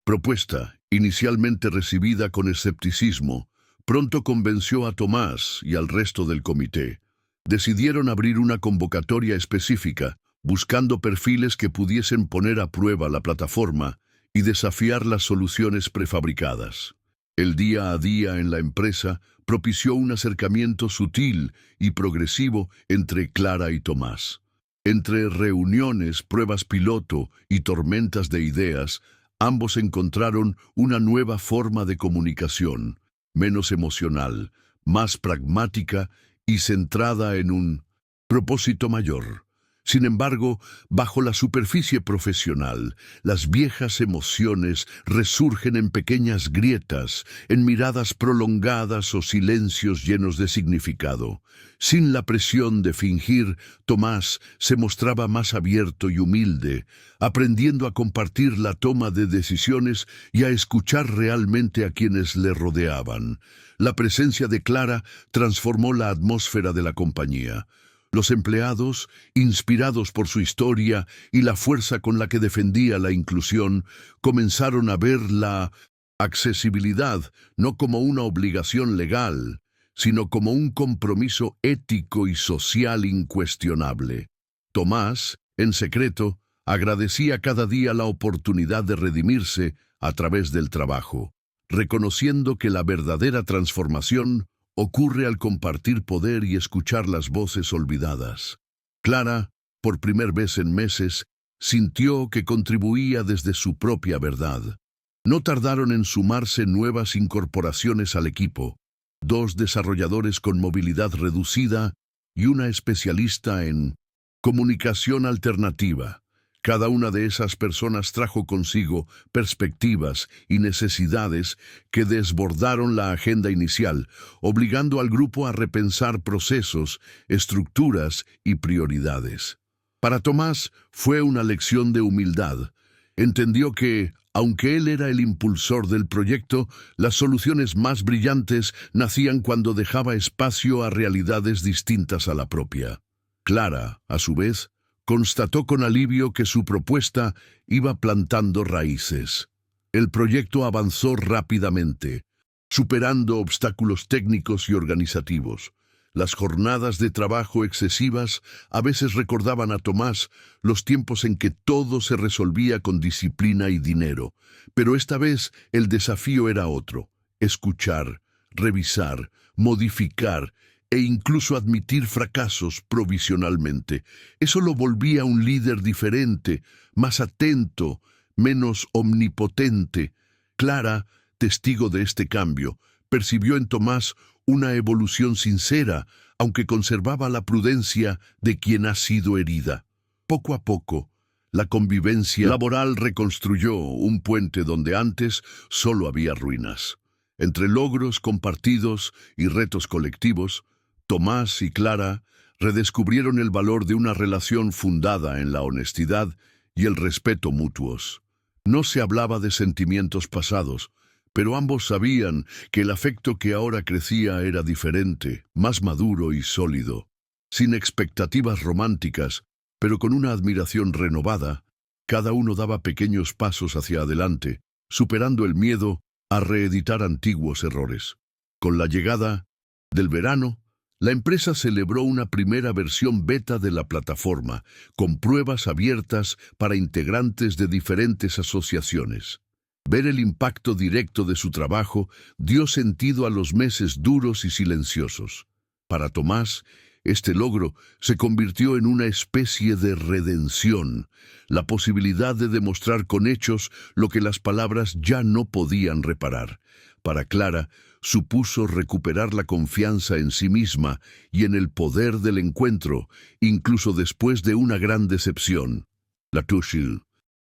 propuesta, inicialmente recibida con escepticismo, pronto convenció a Tomás y al resto del comité. Decidieron abrir una convocatoria específica, buscando perfiles que pudiesen poner a prueba la plataforma y desafiar las soluciones prefabricadas. El día a día en la empresa propició un acercamiento sutil y progresivo entre Clara y Tomás. Entre reuniones, pruebas piloto y tormentas de ideas, ambos encontraron una nueva forma de comunicación, menos emocional, más pragmática y centrada en un propósito mayor. Sin embargo, bajo la superficie profesional, las viejas emociones resurgen en pequeñas grietas, en miradas prolongadas o silencios llenos de significado. Sin la presión de fingir, Tomás se mostraba más abierto y humilde, aprendiendo a compartir la toma de decisiones y a escuchar realmente a quienes le rodeaban. La presencia de Clara transformó la atmósfera de la compañía. Los empleados, inspirados por su historia y la fuerza con la que defendía la inclusión, comenzaron a ver la accesibilidad no como una obligación legal, sino como un compromiso ético y social incuestionable. Tomás, en secreto, agradecía cada día la oportunidad de redimirse a través del trabajo, reconociendo que la verdadera transformación ocurre al compartir poder y escuchar las voces olvidadas. Clara, por primera vez en meses, sintió que contribuía desde su propia verdad. No tardaron en sumarse nuevas incorporaciones al equipo, 2 desarrolladores con movilidad reducida y una especialista en comunicación alternativa. Cada una de esas personas trajo consigo perspectivas y necesidades que desbordaron la agenda inicial, obligando al grupo a repensar procesos, estructuras y prioridades. Para Tomás fue una lección de humildad. Entendió que, aunque él era el impulsor del proyecto, las soluciones más brillantes nacían cuando dejaba espacio a realidades distintas a la propia. Clara, a su vez, constató con alivio que su propuesta iba plantando raíces. El proyecto avanzó rápidamente, superando obstáculos técnicos y organizativos. Las jornadas de trabajo excesivas a veces recordaban a Tomás los tiempos en que todo se resolvía con disciplina y dinero, pero esta vez el desafío era otro: escuchar, revisar, modificar e incluso admitir fracasos provisionalmente. Eso lo volvía un líder diferente, más atento, menos omnipotente. Clara, testigo de este cambio, percibió en Tomás una evolución sincera, aunque conservaba la prudencia de quien ha sido herida. Poco a poco, la convivencia laboral reconstruyó un puente donde antes solo había ruinas. Entre logros compartidos y retos colectivos, Tomás y Clara redescubrieron el valor de una relación fundada en la honestidad y el respeto mutuos. No se hablaba de sentimientos pasados, pero ambos sabían que el afecto que ahora crecía era diferente, más maduro y sólido. Sin expectativas románticas, pero con una admiración renovada, cada uno daba pequeños pasos hacia adelante, superando el miedo a reeditar antiguos errores. Con la llegada del verano, la empresa celebró una primera versión beta de la plataforma, con pruebas abiertas para integrantes de diferentes asociaciones. Ver el impacto directo de su trabajo dio sentido a los meses duros y silenciosos. Para Tomás, este logro se convirtió en una especie de redención, la posibilidad de demostrar con hechos lo que las palabras ya no podían reparar. Para Clara, supuso recuperar la confianza en sí misma y en el poder del encuentro, incluso después de una gran decepción. La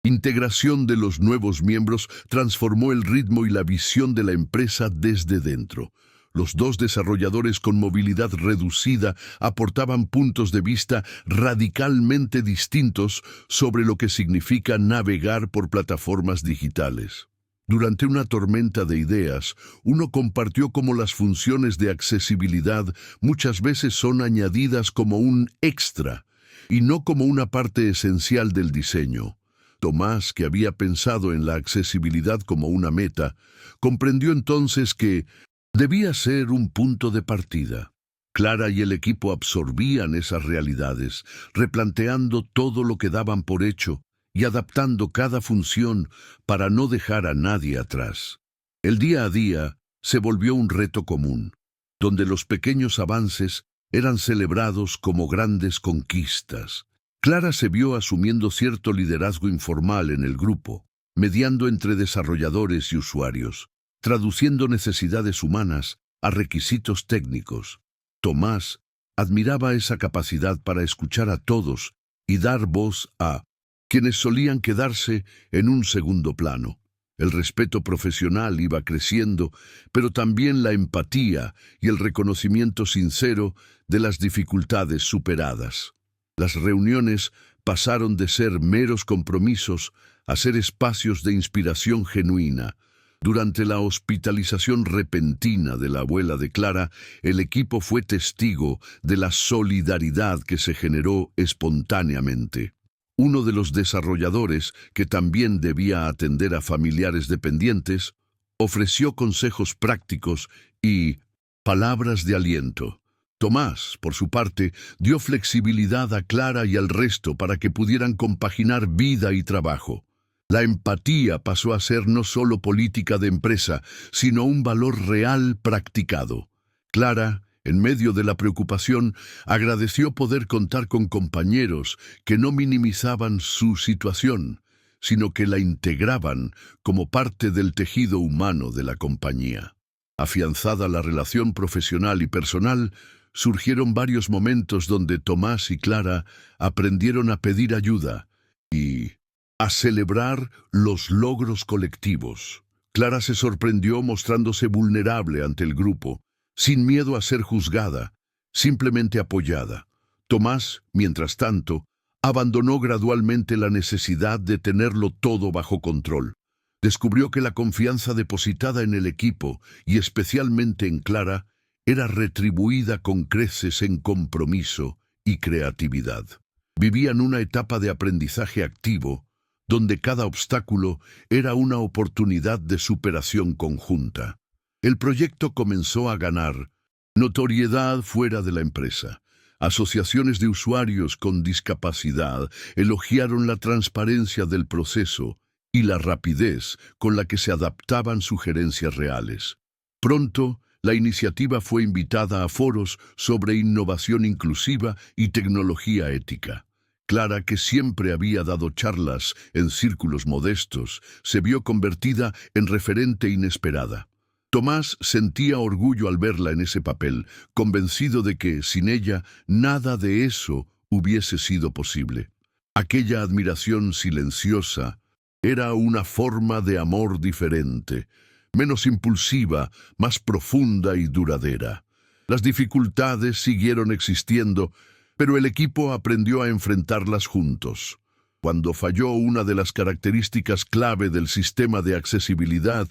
integración de los nuevos miembros transformó el ritmo y la visión de la empresa desde dentro. Los dos desarrolladores con movilidad reducida aportaban puntos de vista radicalmente distintos sobre lo que significa navegar por plataformas digitales. Durante una tormenta de ideas, uno compartió cómo las funciones de accesibilidad muchas veces son añadidas como un extra y no como una parte esencial del diseño. Tomás, que había pensado en la accesibilidad como una meta, comprendió entonces que debía ser un punto de partida. Clara y el equipo absorbían esas realidades, replanteando todo lo que daban por hecho y adaptando cada función para no dejar a nadie atrás. El día a día se volvió un reto común, donde los pequeños avances eran celebrados como grandes conquistas. Clara se vio asumiendo cierto liderazgo informal en el grupo, mediando entre desarrolladores y usuarios, traduciendo necesidades humanas a requisitos técnicos. Tomás admiraba esa capacidad para escuchar a todos y dar voz a quienes solían quedarse en un segundo plano. El respeto profesional iba creciendo, pero también la empatía y el reconocimiento sincero de las dificultades superadas. Las reuniones pasaron de ser meros compromisos a ser espacios de inspiración genuina. Durante la hospitalización repentina de la abuela de Clara, el equipo fue testigo de la solidaridad que se generó espontáneamente. Uno de los desarrolladores, que también debía atender a familiares dependientes, ofreció consejos prácticos y palabras de aliento. Tomás, por su parte, dio flexibilidad a Clara y al resto para que pudieran compaginar vida y trabajo. La empatía pasó a ser no solo política de empresa, sino un valor real practicado. Clara, en medio de la preocupación, agradeció poder contar con compañeros que no minimizaban su situación, sino que la integraban como parte del tejido humano de la compañía. Afianzada la relación profesional y personal, surgieron varios momentos donde Tomás y Clara aprendieron a pedir ayuda, y a celebrar los logros colectivos. Clara se sorprendió mostrándose vulnerable ante el grupo, sin miedo a ser juzgada, simplemente apoyada. Tomás, mientras tanto, abandonó gradualmente la necesidad de tenerlo todo bajo control. Descubrió que la confianza depositada en el equipo, y especialmente en Clara, era retribuida con creces en compromiso y creatividad. Vivían una etapa de aprendizaje activo, donde cada obstáculo era una oportunidad de superación conjunta. El proyecto comenzó a ganar notoriedad fuera de la empresa. Asociaciones de usuarios con discapacidad elogiaron la transparencia del proceso y la rapidez con la que se adaptaban sugerencias reales. Pronto, la iniciativa fue invitada a foros sobre innovación inclusiva y tecnología ética. Clara, que siempre había dado charlas en círculos modestos, se vio convertida en referente inesperada. Tomás sentía orgullo al verla en ese papel, convencido de que, sin ella, nada de eso hubiese sido posible. Aquella admiración silenciosa era una forma de amor diferente, menos impulsiva, más profunda y duradera. Las dificultades siguieron existiendo, pero el equipo aprendió a enfrentarlas juntos. Cuando falló una de las características clave del sistema de accesibilidad,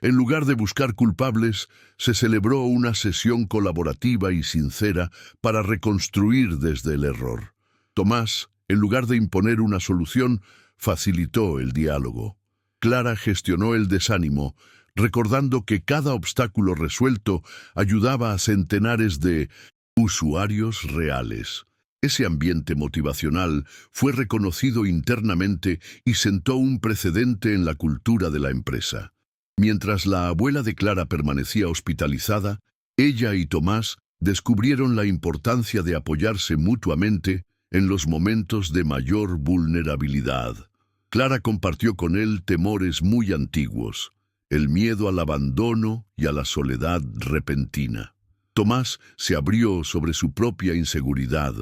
en lugar de buscar culpables, se celebró una sesión colaborativa y sincera para reconstruir desde el error. Tomás, en lugar de imponer una solución, facilitó el diálogo. Clara gestionó el desánimo, recordando que cada obstáculo resuelto ayudaba a centenares de usuarios reales. Ese ambiente motivacional fue reconocido internamente y sentó un precedente en la cultura de la empresa. Mientras la abuela de Clara permanecía hospitalizada, ella y Tomás descubrieron la importancia de apoyarse mutuamente en los momentos de mayor vulnerabilidad. Clara compartió con él temores muy antiguos, el miedo al abandono y a la soledad repentina. Tomás se abrió sobre su propia inseguridad,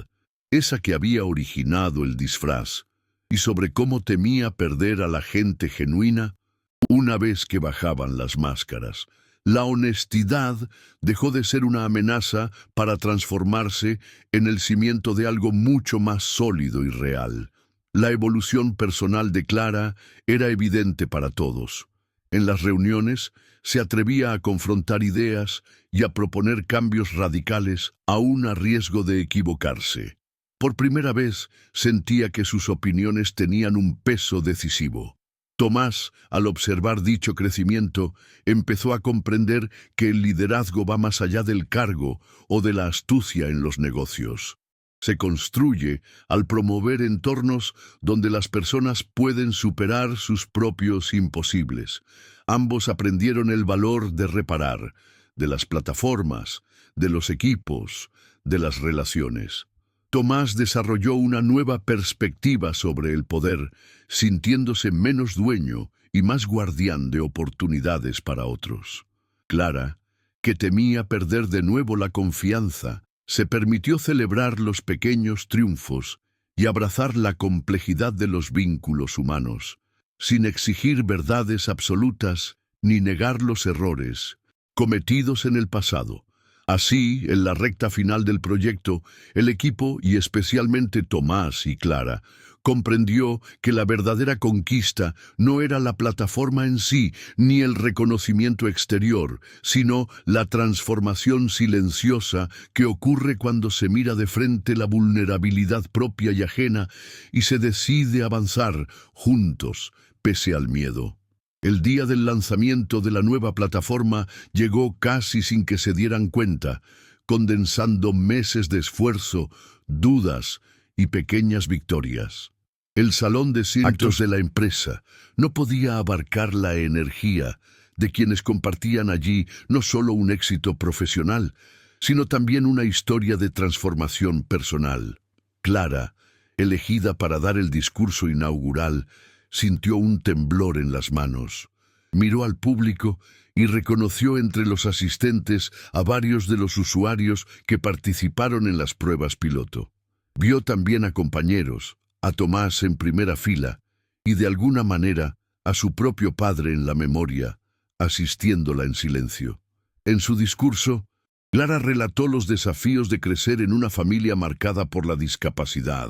esa que había originado el disfraz, y sobre cómo temía perder a la gente genuina una vez que bajaban las máscaras. La honestidad dejó de ser una amenaza para transformarse en el cimiento de algo mucho más sólido y real. La evolución personal de Clara era evidente para todos. En las reuniones se atrevía a confrontar ideas y a proponer cambios radicales, aún a riesgo de equivocarse. Por primera vez sentía que sus opiniones tenían un peso decisivo. Tomás, al observar dicho crecimiento, empezó a comprender que el liderazgo va más allá del cargo o de la astucia en los negocios. Se construye al promover entornos donde las personas pueden superar sus propios imposibles. Ambos aprendieron el valor de reparar, de las plataformas, de los equipos, de las relaciones. Tomás desarrolló una nueva perspectiva sobre el poder, sintiéndose menos dueño y más guardián de oportunidades para otros. Clara, que temía perder de nuevo la confianza, se permitió celebrar los pequeños triunfos y abrazar la complejidad de los vínculos humanos, sin exigir verdades absolutas ni negar los errores cometidos en el pasado. Así, en la recta final del proyecto, el equipo, y especialmente Tomás y Clara, comprendió que la verdadera conquista no era la plataforma en sí, ni el reconocimiento exterior, sino la transformación silenciosa que ocurre cuando se mira de frente la vulnerabilidad propia y ajena y se decide avanzar juntos, pese al miedo. El día del lanzamiento de la nueva plataforma llegó casi sin que se dieran cuenta, condensando meses de esfuerzo, dudas y pequeñas victorias. El salón de actos de la empresa no podía abarcar la energía de quienes compartían allí no solo un éxito profesional, sino también una historia de transformación personal. Clara, elegida para dar el discurso inaugural, sintió un temblor en las manos. Miró al público y reconoció entre los asistentes a varios de los usuarios que participaron en las pruebas piloto. Vio también a compañeros, a Tomás en primera fila y de alguna manera a su propio padre en la memoria, asistiéndola en silencio. En su discurso, Clara relató los desafíos de crecer en una familia marcada por la discapacidad,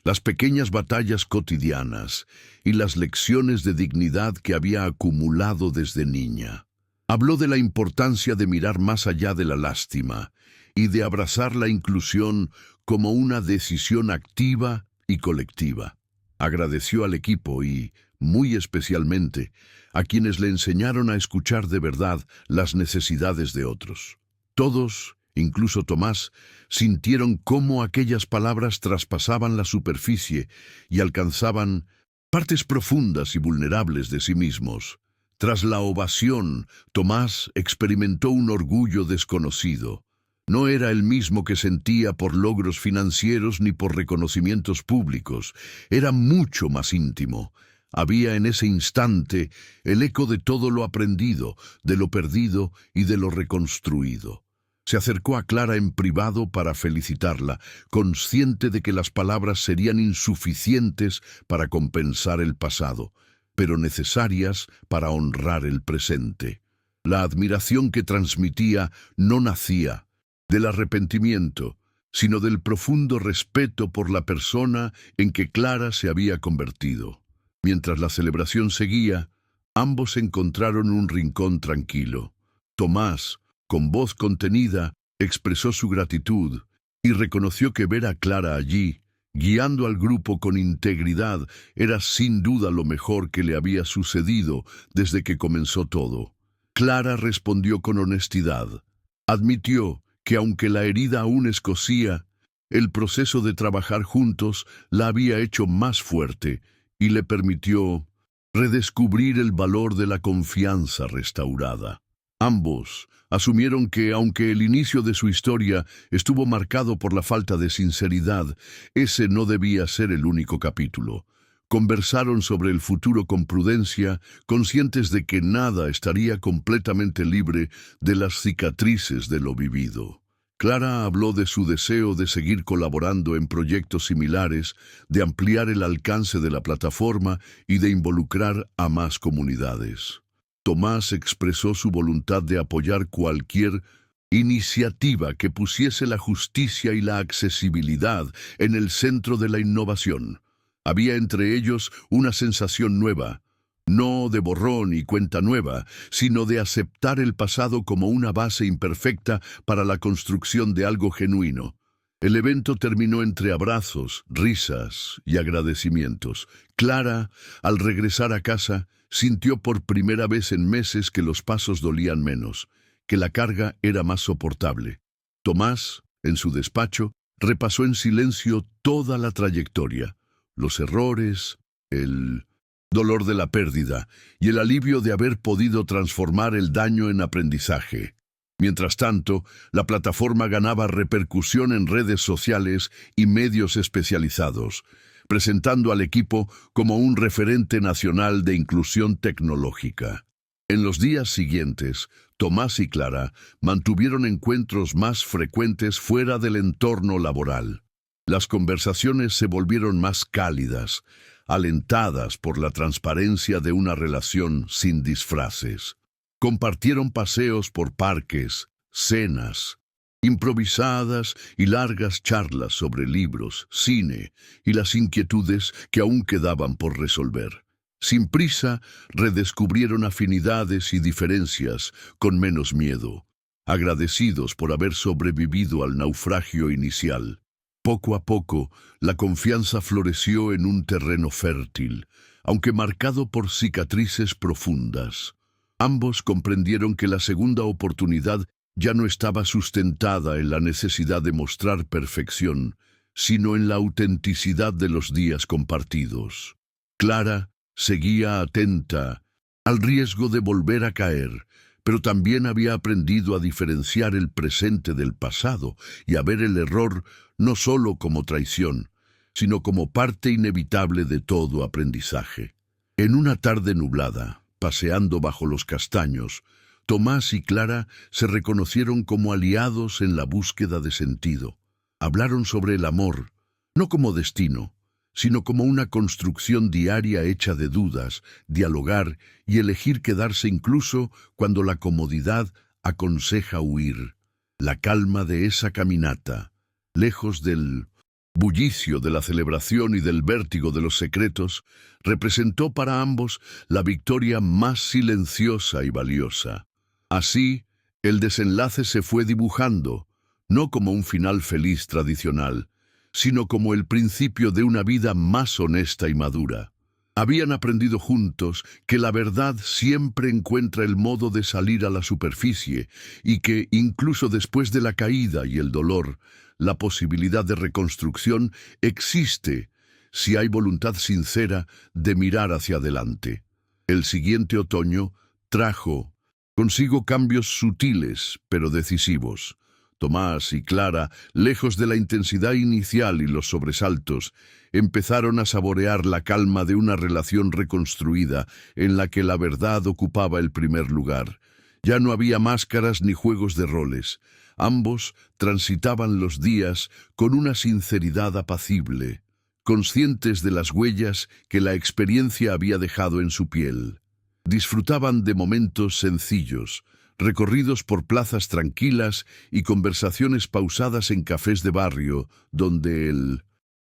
las pequeñas batallas cotidianas y las lecciones de dignidad que había acumulado desde niña. Habló de la importancia de mirar más allá de la lástima y de abrazar la inclusión como una decisión activa y colectiva. Agradeció al equipo y, muy especialmente, a quienes le enseñaron a escuchar de verdad las necesidades de otros. Todos, incluso Tomás, sintieron cómo aquellas palabras traspasaban la superficie y alcanzaban partes profundas y vulnerables de sí mismos. Tras la ovación, Tomás experimentó un orgullo desconocido. No era el mismo que sentía por logros financieros ni por reconocimientos públicos. Era mucho más íntimo. Había en ese instante el eco de todo lo aprendido, de lo perdido y de lo reconstruido. Se acercó a Clara en privado para felicitarla, consciente de que las palabras serían insuficientes para compensar el pasado, pero necesarias para honrar el presente. La admiración que transmitía no nacía del arrepentimiento, sino del profundo respeto por la persona en que Clara se había convertido. Mientras la celebración seguía, ambos encontraron un rincón tranquilo. Tomás, con voz contenida, expresó su gratitud y reconoció que ver a Clara allí, guiando al grupo con integridad, era sin duda lo mejor que le había sucedido desde que comenzó todo. Clara respondió con honestidad. Admitió que aunque la herida aún escocía, el proceso de trabajar juntos la había hecho más fuerte y le permitió redescubrir el valor de la confianza restaurada. Ambos asumieron que, aunque el inicio de su historia estuvo marcado por la falta de sinceridad, ese no debía ser el único capítulo. Conversaron sobre el futuro con prudencia, conscientes de que nada estaría completamente libre de las cicatrices de lo vivido. Clara habló de su deseo de seguir colaborando en proyectos similares, de ampliar el alcance de la plataforma y de involucrar a más comunidades. Tomás expresó su voluntad de apoyar cualquier iniciativa que pusiese la justicia y la accesibilidad en el centro de la innovación. Había entre ellos una sensación nueva, no de borrón y cuenta nueva, sino de aceptar el pasado como una base imperfecta para la construcción de algo genuino. El evento terminó entre abrazos, risas y agradecimientos. Clara, al regresar a casa, sintió por primera vez en meses que los pasos dolían menos, que la carga era más soportable. Tomás, en su despacho, repasó en silencio toda la trayectoria, los errores, el dolor de la pérdida y el alivio de haber podido transformar el daño en aprendizaje. Mientras tanto, la plataforma ganaba repercusión en redes sociales y medios especializados, presentando al equipo como un referente nacional de inclusión tecnológica. En los días siguientes, Tomás y Clara mantuvieron encuentros más frecuentes fuera del entorno laboral. Las conversaciones se volvieron más cálidas, alentadas por la transparencia de una relación sin disfraces. Compartieron paseos por parques, cenas improvisadas y largas charlas sobre libros, cine y las inquietudes que aún quedaban por resolver. Sin prisa, redescubrieron afinidades y diferencias con menos miedo, agradecidos por haber sobrevivido al naufragio inicial. Poco a poco, la confianza floreció en un terreno fértil, aunque marcado por cicatrices profundas. Ambos comprendieron que la segunda oportunidad ya no estaba sustentada en la necesidad de mostrar perfección, sino en la autenticidad de los días compartidos. Clara seguía atenta al riesgo de volver a caer, pero también había aprendido a diferenciar el presente del pasado y a ver el error no solo como traición, sino como parte inevitable de todo aprendizaje. En una tarde nublada, paseando bajo los castaños, Tomás y Clara se reconocieron como aliados en la búsqueda de sentido. Hablaron sobre el amor, no como destino, sino como una construcción diaria hecha de dudas, dialogar y elegir quedarse incluso cuando la comodidad aconseja huir. La calma de esa caminata, lejos del bullicio de la celebración y del vértigo de los secretos, representó para ambos la victoria más silenciosa y valiosa. Así, el desenlace se fue dibujando, no como un final feliz tradicional, sino como el principio de una vida más honesta y madura. Habían aprendido juntos que la verdad siempre encuentra el modo de salir a la superficie y que, incluso después de la caída y el dolor, la posibilidad de reconstrucción existe si hay voluntad sincera de mirar hacia adelante. El siguiente otoño trajo consigo cambios sutiles pero decisivos. Tomás y Clara, lejos de la intensidad inicial y los sobresaltos, empezaron a saborear la calma de una relación reconstruida en la que la verdad ocupaba el primer lugar. Ya no había máscaras ni juegos de roles. Ambos transitaban los días con una sinceridad apacible, conscientes de las huellas que la experiencia había dejado en su piel. Disfrutaban de momentos sencillos, recorridos por plazas tranquilas y conversaciones pausadas en cafés de barrio, donde el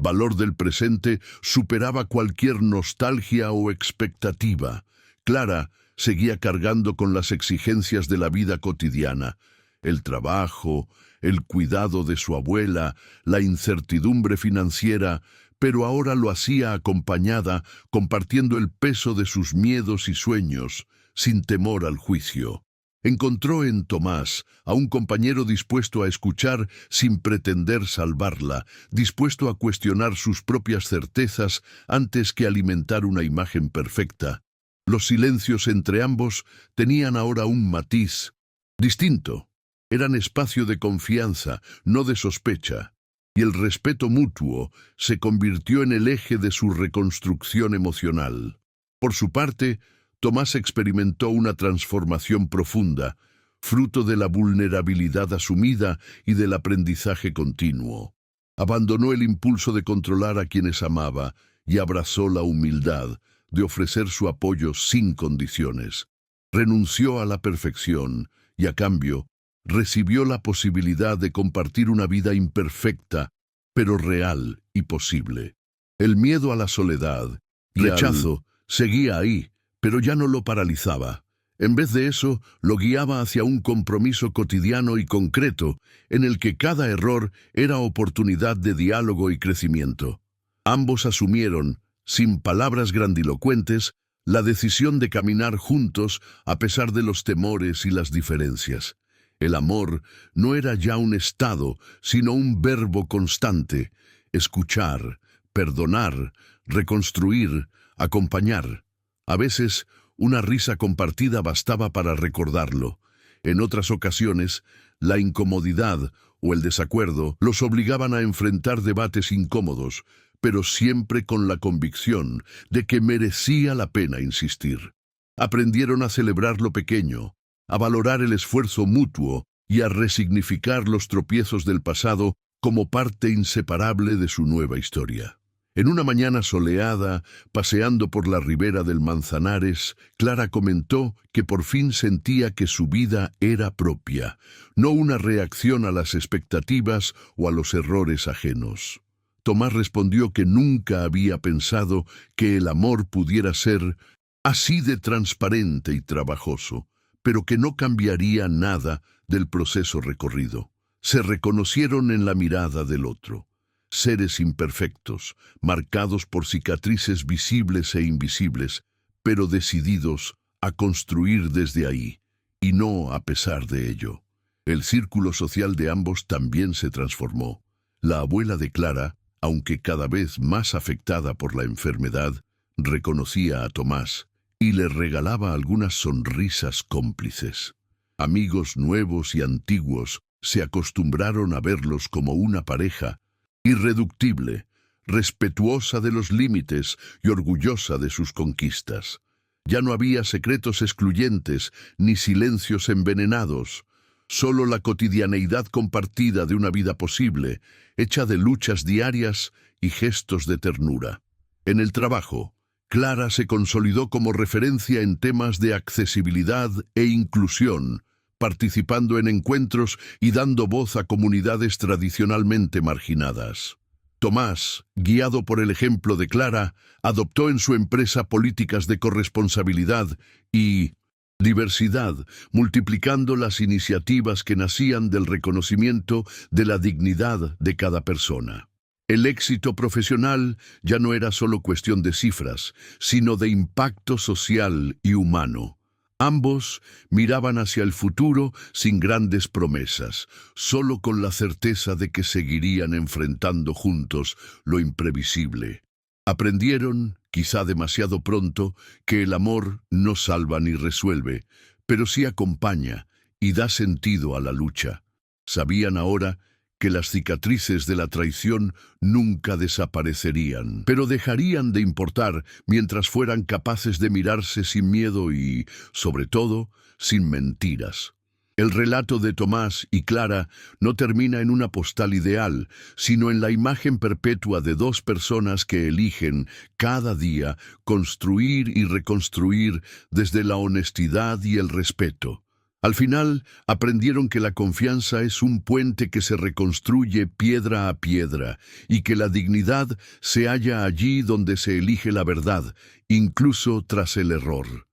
valor del presente superaba cualquier nostalgia o expectativa. Clara seguía cargando con las exigencias de la vida cotidiana, el trabajo, el cuidado de su abuela, la incertidumbre financiera, pero ahora lo hacía acompañada, compartiendo el peso de sus miedos y sueños, sin temor al juicio. Encontró en Tomás a un compañero dispuesto a escuchar sin pretender salvarla, dispuesto a cuestionar sus propias certezas antes que alimentar una imagen perfecta. Los silencios entre ambos tenían ahora un matiz distinto. Eran espacio de confianza, no de sospecha, y el respeto mutuo se convirtió en el eje de su reconstrucción emocional. Por su parte, Tomás experimentó una transformación profunda, fruto de la vulnerabilidad asumida y del aprendizaje continuo. Abandonó el impulso de controlar a quienes amaba y abrazó la humildad de ofrecer su apoyo sin condiciones. Renunció a la perfección y, a cambio, recibió la posibilidad de compartir una vida imperfecta, pero real y posible. El miedo a la soledad, rechazo, seguía ahí, pero ya no lo paralizaba. En vez de eso, lo guiaba hacia un compromiso cotidiano y concreto, en el que cada error era oportunidad de diálogo y crecimiento. Ambos asumieron, sin palabras grandilocuentes, la decisión de caminar juntos a pesar de los temores y las diferencias. El amor no era ya un estado, sino un verbo constante: escuchar, perdonar, reconstruir, acompañar. A veces, una risa compartida bastaba para recordarlo. En otras ocasiones, la incomodidad o el desacuerdo los obligaban a enfrentar debates incómodos, pero siempre con la convicción de que merecía la pena insistir. Aprendieron a celebrar lo pequeño, a valorar el esfuerzo mutuo y a resignificar los tropiezos del pasado como parte inseparable de su nueva historia. En una mañana soleada, paseando por la ribera del Manzanares, Clara comentó que por fin sentía que su vida era propia, no una reacción a las expectativas o a los errores ajenos. Tomás respondió que nunca había pensado que el amor pudiera ser así de transparente y trabajoso, pero que no cambiaría nada del proceso recorrido. Se reconocieron en la mirada del otro. Seres imperfectos, marcados por cicatrices visibles e invisibles, pero decididos a construir desde ahí, y no a pesar de ello. El círculo social de ambos también se transformó. La abuela de Clara, aunque cada vez más afectada por la enfermedad, reconocía a Tomás y le regalaba algunas sonrisas cómplices. Amigos nuevos y antiguos se acostumbraron a verlos como una pareja irreductible, respetuosa de los límites y orgullosa de sus conquistas. Ya no había secretos excluyentes ni silencios envenenados, solo la cotidianeidad compartida de una vida posible, hecha de luchas diarias y gestos de ternura. En el trabajo, Clara se consolidó como referencia en temas de accesibilidad e inclusión, participando en encuentros y dando voz a comunidades tradicionalmente marginadas. Tomás, guiado por el ejemplo de Clara, adoptó en su empresa políticas de corresponsabilidad y diversidad, multiplicando las iniciativas que nacían del reconocimiento de la dignidad de cada persona. El éxito profesional ya no era solo cuestión de cifras, sino de impacto social y humano. Ambos miraban hacia el futuro sin grandes promesas, solo con la certeza de que seguirían enfrentando juntos lo imprevisible. Aprendieron, quizá demasiado pronto, que el amor no salva ni resuelve, pero sí acompaña y da sentido a la lucha. Sabían ahora que las cicatrices de la traición nunca desaparecerían, pero dejarían de importar mientras fueran capaces de mirarse sin miedo y, sobre todo, sin mentiras. El relato de Tomás y Clara no termina en una postal ideal, sino en la imagen perpetua de dos personas que eligen, cada día, construir y reconstruir desde la honestidad y el respeto. Al final, aprendieron que la confianza es un puente que se reconstruye piedra a piedra y que la dignidad se halla allí donde se elige la verdad, incluso tras el error.